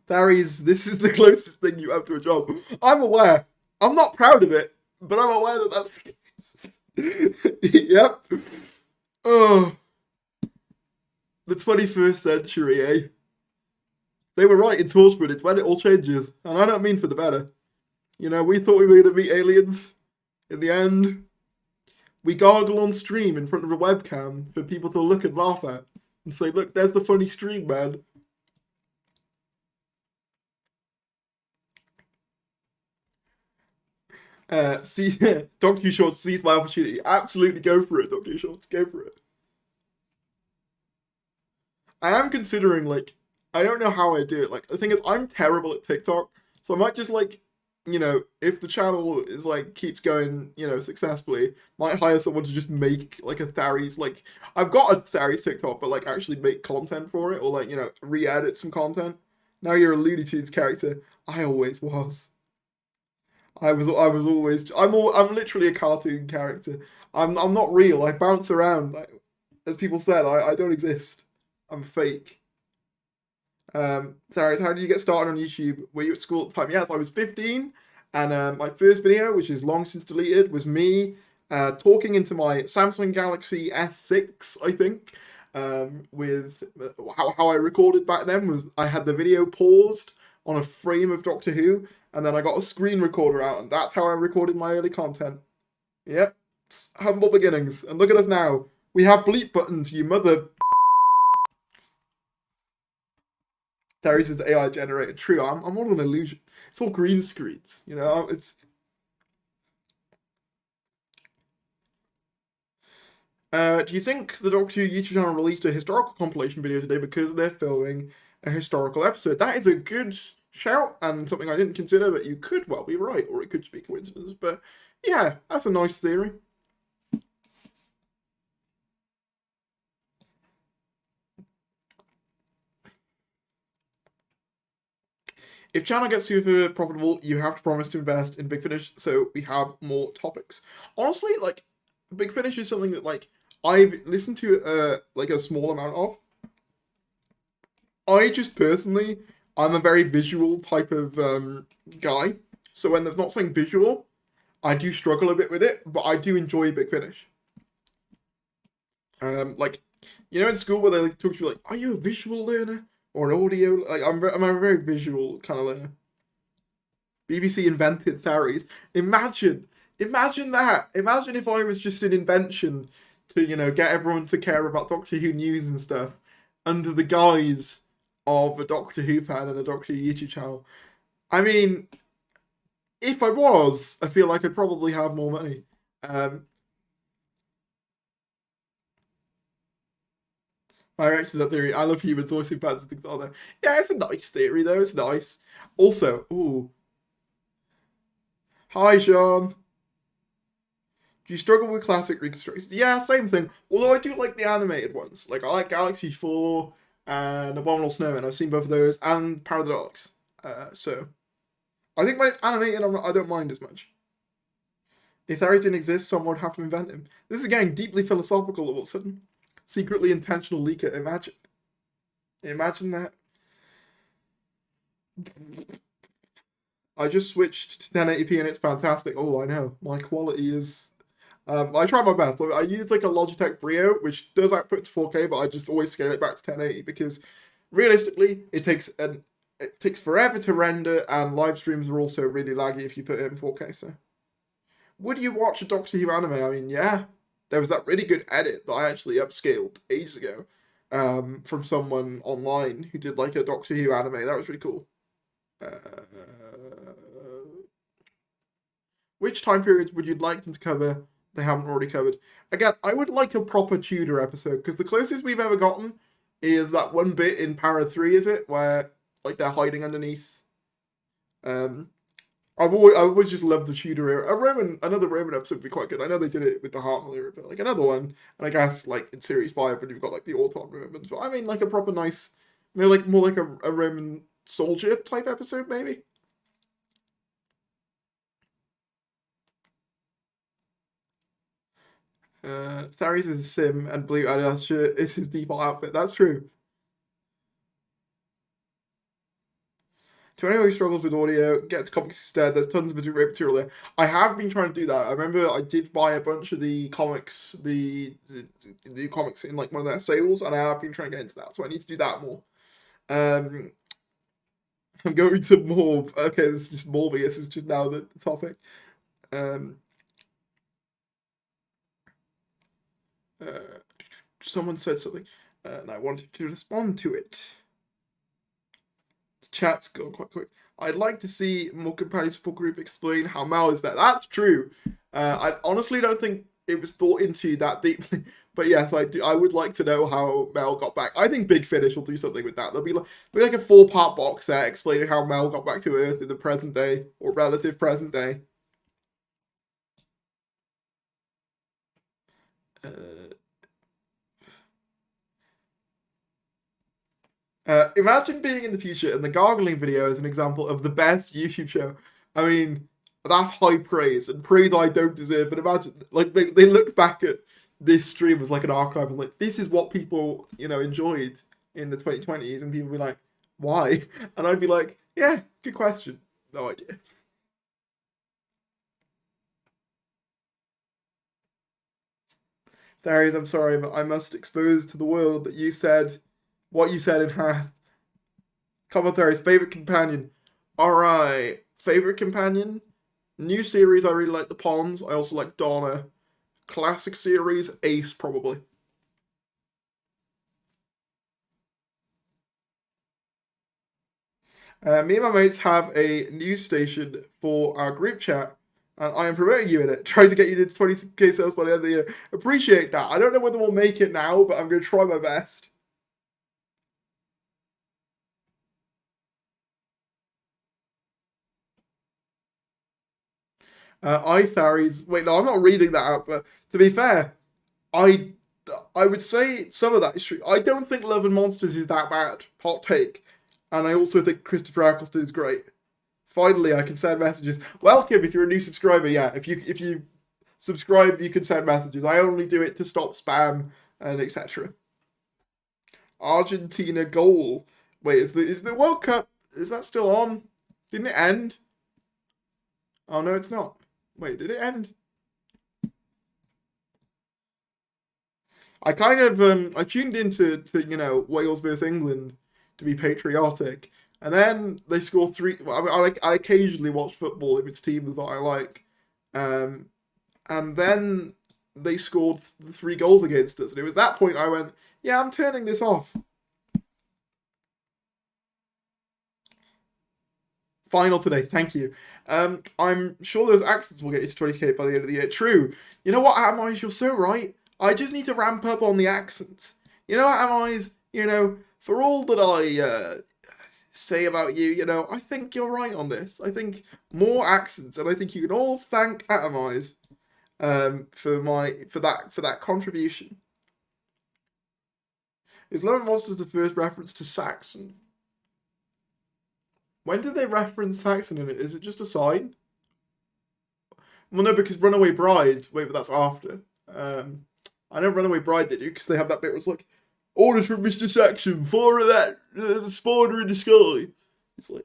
Darius, this is the closest thing you have to a job. I'm aware. I'm not proud of it, but I'm aware that that's the case. Yep. Oh. The 21st century, eh? They were right in Torchwood. It's when it all changes. And I don't mean for the better. You know, we thought we were going to meet aliens. In the end, we gargle on stream in front of a webcam for people to look and laugh at. And say, look, there's the funny stream, man. See, Doctor Who Shorts sees my opportunity. Absolutely go for it, Doctor Who Shorts. Go for it. I am considering, like, I don't know how I do it. Like, the thing is, I'm terrible at TikTok. So I might just, like, you know, if the channel is, like, keeps going, you know, successfully, might hire someone to just make, like, a Tharies, like, I've got a Tharies TikTok, but, like, actually make content for it, or, like, you know, re-edit some content. Now you're a Looney Tunes character. I always was. I was always. I'm literally a cartoon character. I'm not real. I bounce around. As people said, I don't exist. I'm fake. Tharis, how did you get started on YouTube? Were you at school at the time? Yes, I was 15, And my first video, which is long since deleted, was me talking into my Samsung Galaxy S6, I think. With how I recorded back then was I had the video paused on a frame of Doctor Who, and then I got a screen recorder out, and that's how I recorded my early content. Yep, humble beginnings. And look at us now. We have bleep buttons, you mother. Darius is AI generated. True, I'm all an illusion. It's all green screens, you know. It's. Do you think the Doctor Who YouTube channel released a historical compilation video today because they're filming a historical episode? That is a good shout and something I didn't consider, but you could well be right, or it could just be coincidence. But yeah, that's a nice theory. If channel gets super profitable, you have to promise to invest in Big Finish so we have more topics. Honestly, like, Big Finish is something that, like, I've listened to, like, a small amount of. I just personally, I'm a very visual type of guy. So when there's not something visual, I do struggle a bit with it, but I do enjoy Big Finish. Like, you know in school where they like, talk to you like, are you a visual learner? Or an audio, like, I'm a very visual kind of learner. BBC invented theories. Imagine that. Imagine if I was just an invention to, you know, get everyone to care about Doctor Who news and stuff under the guise of a Doctor Who fan and a Doctor Who YouTube channel. I mean, if I was, I feel like I'd probably have more money. I reacted to that theory. I love humans voicing fans and things like that. Yeah, it's a nice theory though. It's nice. Also, ooh. Hi, Sean. Do you struggle with classic reconstructions? Yeah, same thing. Although I do like the animated ones. Like, I like Galaxy 4 and Abominable Snowman. I've seen both of those. And Paradox. So, I think when it's animated, I don't mind as much. If theories didn't exist, someone would have to invent him. This is getting deeply philosophical all of a sudden. Secretly intentional leaker. Imagine that. I just switched to 1080p and it's fantastic. Oh, I know. My quality is... I try my best. I use like a Logitech Brio, which does output to 4K, but I just always scale it back to 1080 because realistically, it takes forever to render, and live streams are also really laggy if you put it in 4K. So, would you watch a Doctor Who anime? I mean, yeah. There was that really good edit that I actually upscaled ages ago from someone online who did like a Doctor Who anime. That was really cool. Which time periods would you like them to cover they haven't already covered? Again, I would like a proper Tudor episode, because the closest we've ever gotten is that one bit in Para 3, is it? Where like they're hiding underneath. I've always just loved the Tudor era. Another Roman episode would be quite good. I know they did it with the Hartnell era, but like another one, and I guess like in Series 5 when you've got like the Auton Romans. But I mean like a proper nice, maybe like more like a Roman soldier type episode, maybe. Tharies is a sim and blue Adidas shirt is his default outfit. That's true. To anyone who struggles with audio, get to comics instead. There's tons of material there. I have been trying to do that. I remember I did buy a bunch of the comics, the comics in like one of their sales, and I have been trying to get into that. So I need to do that more. I'm going to Morb. Okay, this is just Morbius. This is just now the topic. Someone said something, and I wanted to respond to it. Chat's gone quite quick. I'd like to see more companion support group explain how Mel is there. That's true. I honestly don't think it was thought into that deeply. But yes, I do. I would like to know how Mel got back. I think Big Finish will do something with that. There'll be like a 4-part box set explaining how Mel got back to Earth in the present day, or relative present day. Imagine being in the future and the gargling video is an example of the best YouTube show. I mean, that's high praise, and praise I don't deserve, but imagine, like, they look back at this stream as like an archive and like, this is what people, you know, enjoyed in the 2020s, and people be like, why? And I'd be like, yeah, good question. No idea. Darius, I'm sorry, but I must expose to the world that you said what you said in half. Come on, Darius, favorite companion. Alright, favorite companion? New series, I really like the Ponds. I also like Donna. Classic series, Ace, probably. Me and my mates have a news station for our group chat, and I am promoting you in it, trying to get you to 20k sales by the end of the year. Appreciate that. I don't know whether we'll make it now, but I'm going to try my best. Theories. Wait, no, I'm not reading that out, but to be fair, I I would say some of that is true. I don't think Love and Monsters is that bad. Hot take. And I also think Christopher Eccleston is great. Finally, I can send messages. Welcome if you're a new subscriber. Yeah, if you subscribe, you can send messages. I only do it to stop spam and etc. Argentina goal. Wait, is the World Cup, is that still on? Didn't it end? Oh no, it's not. Wait, did it end? I kind of I tuned into Wales versus England to be patriotic, and then they score three. Well, I occasionally watch football if it's teams that I like, um, and then they scored three goals against us, and it was that point I went, yeah, I'm turning this off. Final today, thank you. I'm sure those accents will get you to 20k by the end of the year. True. You know what, Atomize, you're so right. I just need to ramp up on the accents. You know, Atomize, for all that I say about you, I think you're right on this. I think more accents, and I think you can all thank Atomize for that contribution. Is Love and Monsters the first reference to Saxon? When did they reference Saxon in it? Is it just a sign? Well, no, because Runaway Bride. Wait, but that's after. I know Runaway Bride they do because they have that bit where it's like, orders from Mr. Saxon, fire that spider in the sky. It's like,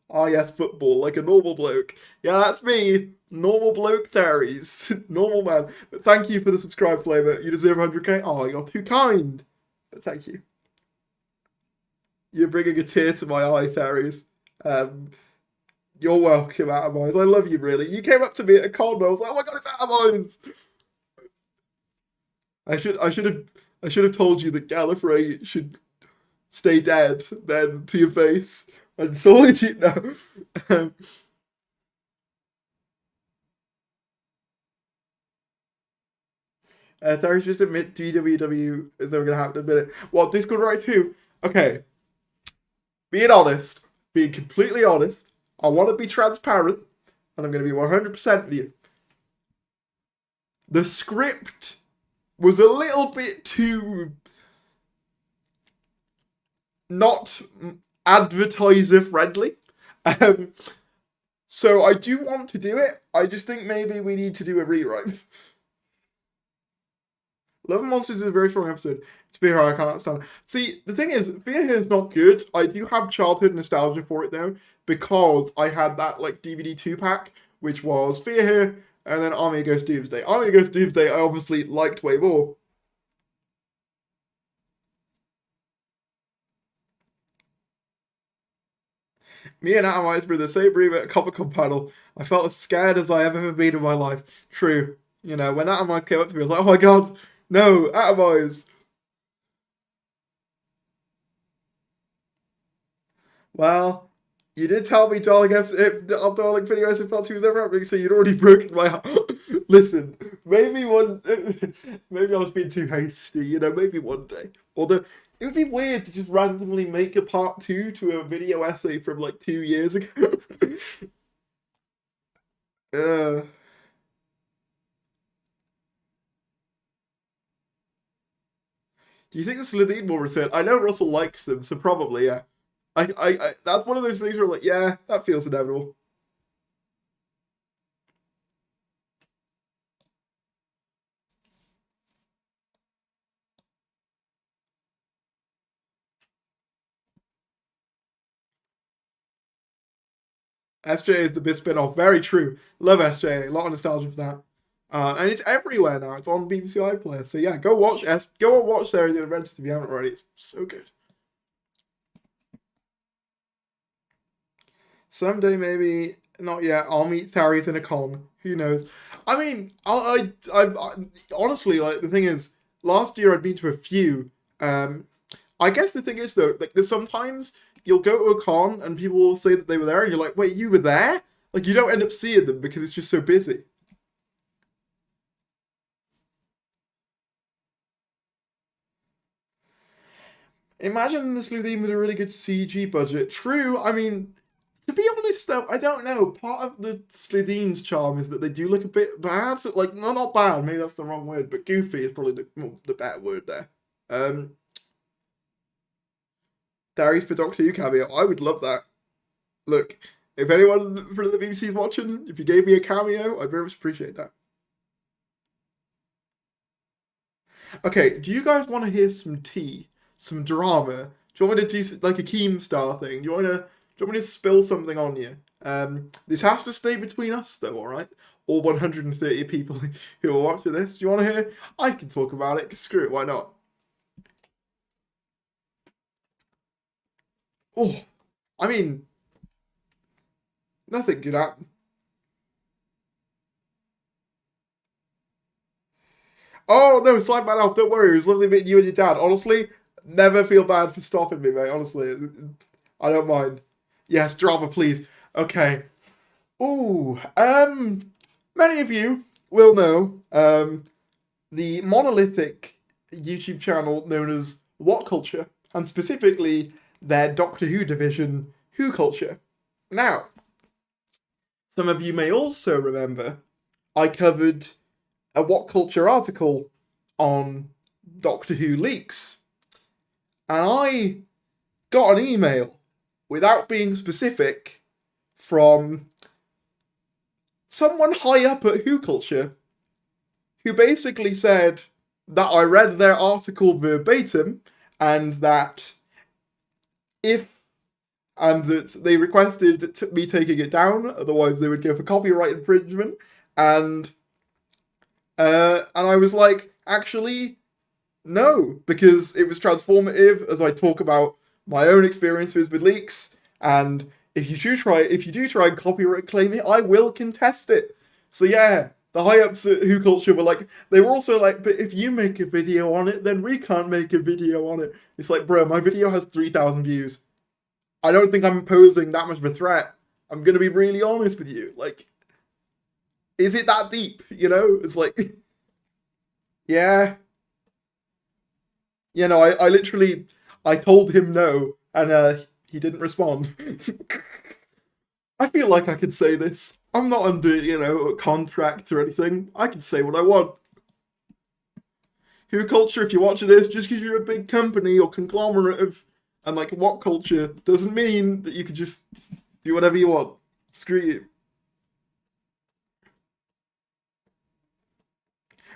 oh yes, football, like a normal bloke. Yeah, that's me. Normal bloke theories. Normal man. But thank you for the subscribe flavor. You deserve 100k. Oh, you're too kind. But thank you. You're bringing a tear to my eye, theories. You're welcome, Atomize. I love you, really. You came up to me at a con, and I was like, oh my god, it's Atomize! I should have told you that Gallifrey should stay dead then to your face. And so did you know. Theories just admit DWW is never gonna happen in a minute. Well, Discord right too. Okay. Being honest, being completely honest, I want to be transparent, and I'm going to be 100% with you. The script was a little bit too not advertiser friendly. So I do want to do it. I just think maybe we need to do a rewrite. Love and Monsters is a very strong episode. It's Fear I can't stand. See, the thing is, Fear Here is not good. I do have childhood nostalgia for it though, because I had that like DVD 2-pack, which was Fear Here, and then Army Ghost Doomsday. Army Ghost Doomsday I obviously liked way more. Me and Atomize were in the same room at a Comic-Con panel. I felt as scared as I have ever been in my life. True. When Atomize came up to me, I was like, oh my god, no, Atomize. Well, you did tell me Darling Darling Video S Plus was never happening, so you'd already broken my heart. Listen, maybe I was being too hasty, maybe one day. Although, it would be weird to just randomly make a part 2 to a video essay from like 2 years ago. Do you think the Slitheen will return? I know Russell likes them, so probably, yeah. I that's one of those things where like, yeah, that feels inevitable. SJ is the best spin-off. Very true. Love SJ. A lot of nostalgia for that. And it's everywhere now. It's on BBC iPlayer. So yeah, go and watch Sarah the Adventures if you haven't already. It's so good. Someday maybe, not yet. I'll meet Tharies in a con. Who knows? I mean, I honestly, like, the thing is, last year I'd been to a few. I guess the thing is though, like, there's sometimes you'll go to a con and people will say that they were there, and you're like, wait, you were there? Like, you don't end up seeing them because it's just so busy. Imagine this Luthien with a really good CG budget. True, I mean, to be honest though, I don't know. Part of the Slithien's charm is that they do look a bit bad. Like, no, not bad, maybe that's the wrong word, but goofy is probably the better word there. Darius for Doctor Who cameo, I would love that. Look, if anyone from the BBC is watching, if you gave me a cameo, I'd very much appreciate that. Okay, do you guys want to hear some tea? Some drama? Do you want me to do like a Keemstar thing? Do you want me to spill something on you? This has to stay between us though, alright? All 130 people who are watching this. Do you want to hear? I can talk about it, 'cause screw it, why not? Oh, I mean, nothing could happen. Oh no, sign man off, don't worry, it was lovely meeting you and your dad. Honestly, never feel bad for stopping me, mate, honestly. I don't mind. Yes, drama, please. Okay. Ooh, many of you will know, the monolithic YouTube channel known as What Culture, and specifically their Doctor Who division, Who Culture. Now, some of you may also remember I covered a What Culture article on Doctor Who leaks. And I got an email, without being specific, from someone high up at Who Culture, who basically said that I read their article verbatim, and that they requested me taking it down, otherwise they would go for copyright infringement, and I was like, actually, no, because it was transformative as I talk about my own experiences with leaks, and if you do try and copyright claim it, I will contest it. So yeah, the high-ups at Who Culture were like, they were also like, but if you make a video on it, then we can't make a video on it. It's like, bro, my video has 3,000 views. I don't think I'm posing that much of a threat. I'm gonna be really honest with you. Like, is it that deep? You know? It's like, yeah. You know, I literally, I told him no, and he didn't respond. I feel like I could say this. I'm not under, a contract or anything. I can say what I want. Who Culture, if you're watching this, just because you're a big company or conglomerate of, and like What Culture, doesn't mean that you can just do whatever you want. Screw you.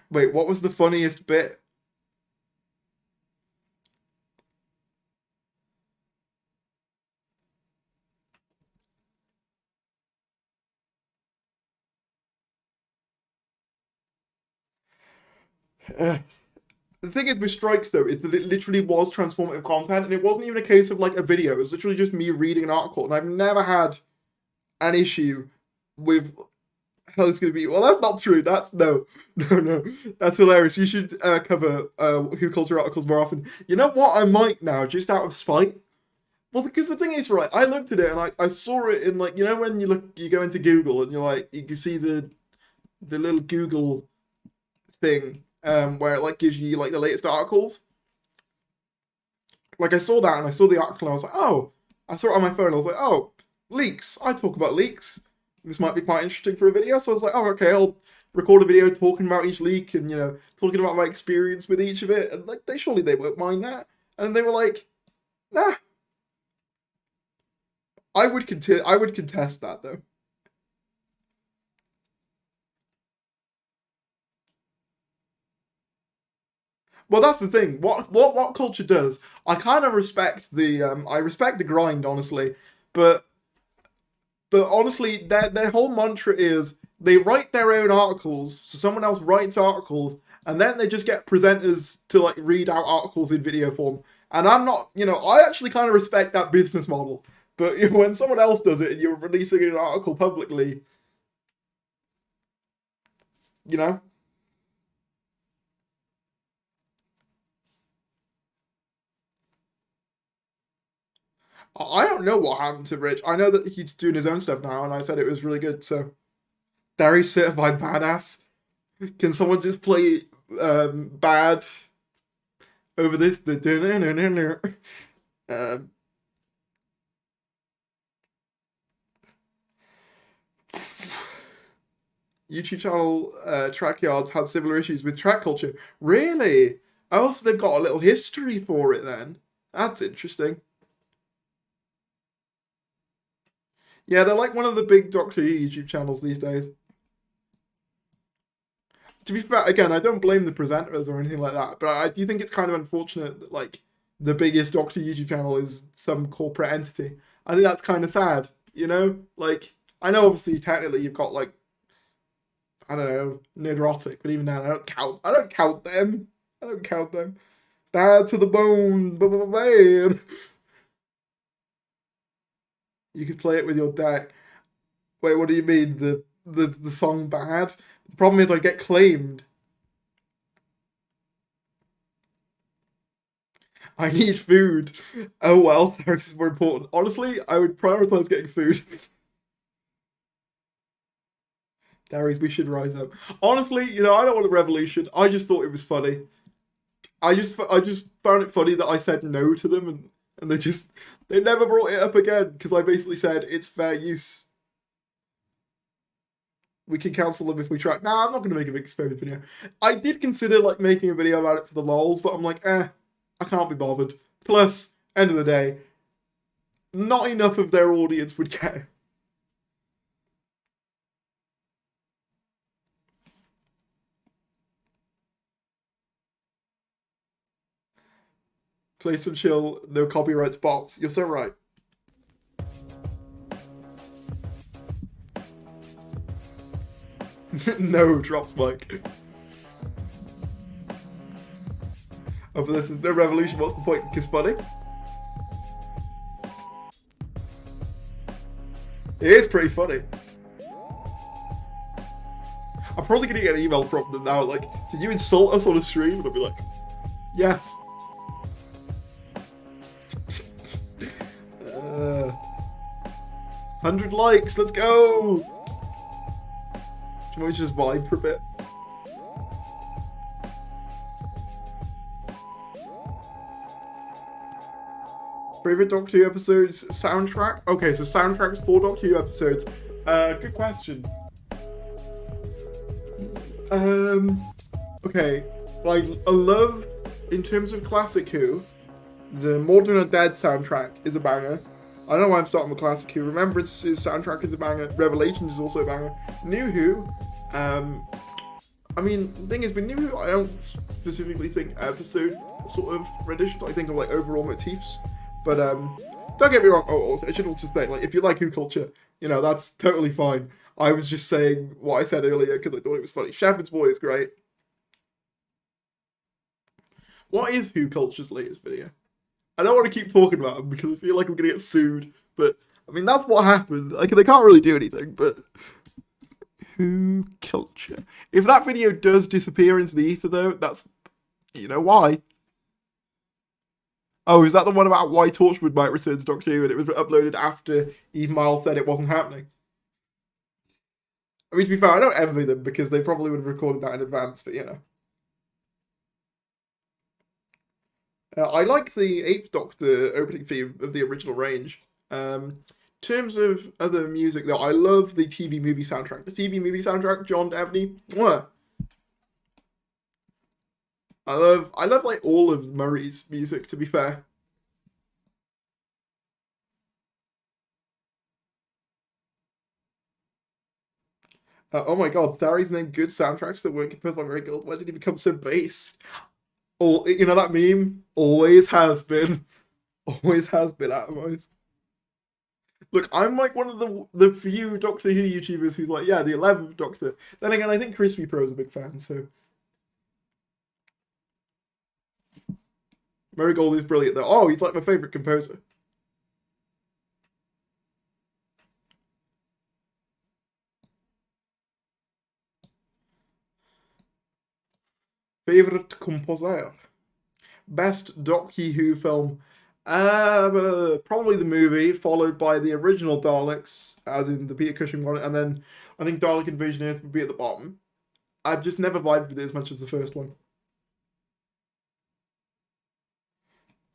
Wait, what was the funniest bit? The thing is with Strikes, though, is that it literally was transformative content, and it wasn't even a case of, like, a video. It was literally just me reading an article, and I've never had an issue with how it's going to be. Well, that's not true. No. That's hilarious. You should cover Who Culture articles more often. You know what? I might now, just out of spite. Well, because the thing is, right, I looked at it, and I saw it in, like, when you go into Google, and you're like, you can see the little Google thing, where it like gives you like the latest articles. Like I saw that and I saw the article and I was like, oh, I saw it on my phone. I was like, oh, leaks. I talk about leaks. This might be quite interesting for a video. So I was like, oh, okay, I'll record a video talking about each leak and talking about my experience with each of it. And like surely they won't mind that. And they were like, nah. I would contest that though. Well, that's the thing. What Culture does, I kind of respect the grind, honestly, but honestly, their whole mantra is they write their own articles, so someone else writes articles, and then they just get presenters to like read out articles in video form. And I'm not, I actually kind of respect that business model. But when someone else does it and you're releasing an article publicly, I don't know what happened to Rich. I know that he's doing his own stuff now, and I said it was really good, so. Barry's certified badass. Can someone just play bad over this? YouTube channel Track Yards had similar issues with track culture. Really? Oh, so they've got a little history for it then. That's interesting. Yeah, they're like one of the big Doctor Who YouTube channels these days. To be fair, again, I don't blame the presenters or anything like that, but I do think it's kind of unfortunate that, like, the biggest Doctor Who YouTube channel is some corporate entity. I think that's kind of sad, Like, I know obviously technically you've got, like, I don't know, Nerdrotic, but even then, I don't count them. I don't count them. Bad to the bone, bad. You could play it with your deck. Wait, what do you mean? The song bad? The problem is I get claimed. I need food. Oh well, this is more important. Honestly, I would prioritize getting food. Darius, we should rise up. Honestly, I don't want a revolution. I just thought it was funny. I just found it funny that I said no to them, and they never brought it up again because I basically said it's fair use. We can cancel them if we try. Nah, I'm not going to make a big experiment video. I did consider like making a video about it for the lols, but I'm like, I can't be bothered. Plus, end of the day, not enough of their audience would care. Play some chill, no copyrights box. You're so right. No, drops mic. Oh, but this is no revolution. What's the point? It's funny. It is pretty funny. I'm probably gonna get an email from them now, like, did you insult us on a stream? And I'll be like, yes. 100 likes, let's go! Do you want me to just vibe for a bit? Favorite Doctor Who episodes, soundtrack? Okay, so soundtracks for Doctor Who episodes. Good question. Okay, I love, in terms of classic Who, the More Than a Dead soundtrack is a banger. I don't know why I'm starting with classic Who. Remembrance's soundtrack is a banger. Revelations is also a banger. New Who, I mean, the thing is, with New Who, I don't specifically think episode sort of renditions. I think of like overall motifs. But don't get me wrong. Oh, also, I should also say, like, if you like Who culture, that's totally fine. I was just saying what I said earlier because I thought it was funny. Shepherd's Boy is great. What is Who culture's latest video? I don't want to keep talking about them because I feel like I'm gonna get sued. But I mean, that's what happened. Like, they can't really do anything. But Who culture. If that video does disappear into the ether, though, that's why. Oh, is that the one about why Torchwood might return to Doctor Who and it was uploaded after Eve Miles said it wasn't happening? I mean, to be fair, I don't envy them because they probably would have recorded that in advance, but I like the 8th Doctor opening theme of the original range. In terms of other music, though, I love the TV movie soundtrack. The TV movie soundtrack, John Dabney. Mwah! I love like all of Murray's music, to be fair. Oh my god, Darius named good soundtracks that weren't composed by Murray Gold. Why did he become so based? Oh, that meme? Always has been. Always has been Atomize. Look, I'm like one of the few Doctor Who YouTubers who's like, yeah, the 11th Doctor. Then again, I think Crispy Pro's a big fan, so. Marigold is brilliant though. Oh, he's like my favourite composer. Favorite composer? Best Doctor Who film? Probably the movie, followed by the original Daleks, as in the Peter Cushing one, and then I think Dalek Invasion Earth would be at the bottom. I've just never vibed with it as much as the first one.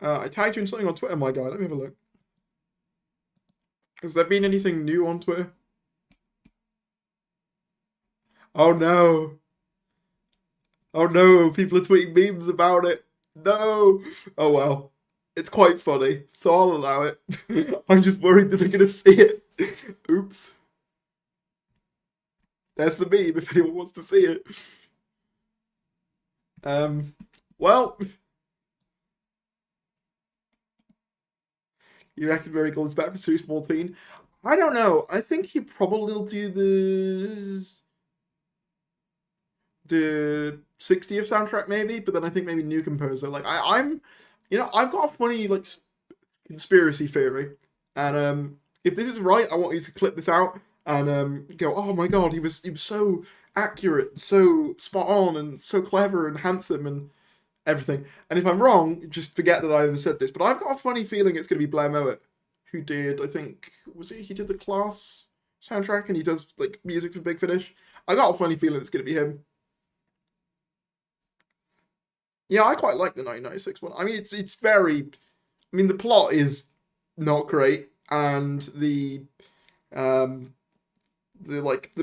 I tagged you in something on Twitter, my guy. Let me have a look. Has there been anything new on Twitter? Oh no. Oh no, people are tweeting memes about it. No. Oh well. It's quite funny, so I'll allow it. I'm just worried that they're going to see it. Oops. There's the meme if anyone wants to see it. Well. You reckon Miracle is back for Series 14? I don't know. I think he probably will do the 60th soundtrack maybe, but then I think maybe new composer. Like I'm you know, I've got a funny like conspiracy theory, and if this is right, I want you to clip this out and go, oh my god, he was so accurate, so spot on, and so clever and handsome and everything. And if I'm wrong, just forget that I ever said this. But I've got a funny feeling it's going to be Blair Mowat, who did, I think, he did the Class soundtrack, and he does like music for Big Finish. I got a funny feeling it's going to be him. Yeah, I quite like the 1996 one. I mean, it's very. I mean, the plot is not great, and the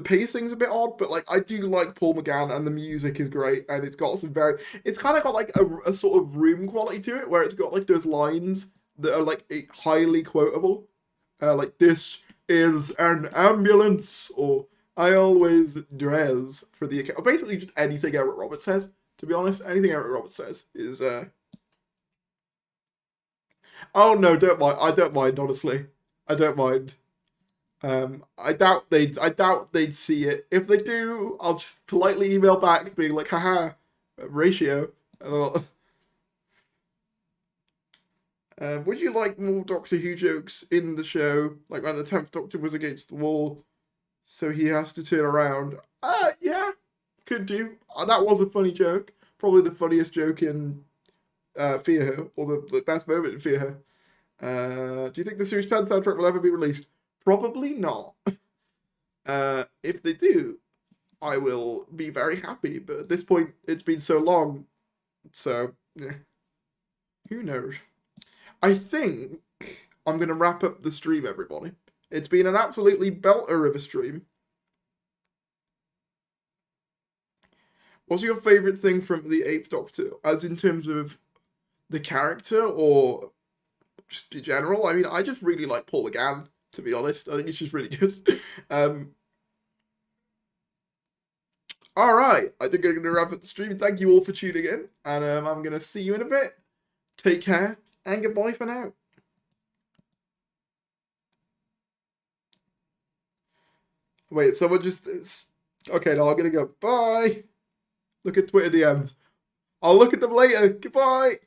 pacing's a bit odd, but like I do like Paul McGann, and the music is great, and it's got some it's kind of got like a sort of room quality to it, where it's got like those lines that are like highly quotable, like this is an ambulance, or I always dress for the account. Basically, just anything Eric Roberts says. To be honest, anything Eric Roberts says is oh no, don't mind. I don't mind, honestly. I don't mind. I doubt they'd see it. If they do, I'll just politely email back being like, haha, ratio. Would you like more Doctor Who jokes in the show? Like when the 10th Doctor was against the wall, so he has to turn around. Yeah, could do. That was a funny joke. Probably the funniest joke in Fear Her, or the best moment in Fear Her. Do you think the Series 10 soundtrack will ever be released? Probably not. If they do, I will be very happy. But at this point, it's been so long. So, yeah. Who knows? I think I'm going to wrap up the stream, everybody. It's been an absolutely belter of a stream. What's your favourite thing from the 8th Doctor? As in terms of the character or just in general? I mean, I just really like Paul McGann, to be honest. I think he's just really good. Alright, I think I'm going to wrap up the stream. Thank you all for tuning in. And I'm going to see you in a bit. Take care, and goodbye for now. Wait, someone just... Okay, now I'm going to go. Bye! Look at Twitter DMs. I'll look at them later. Goodbye!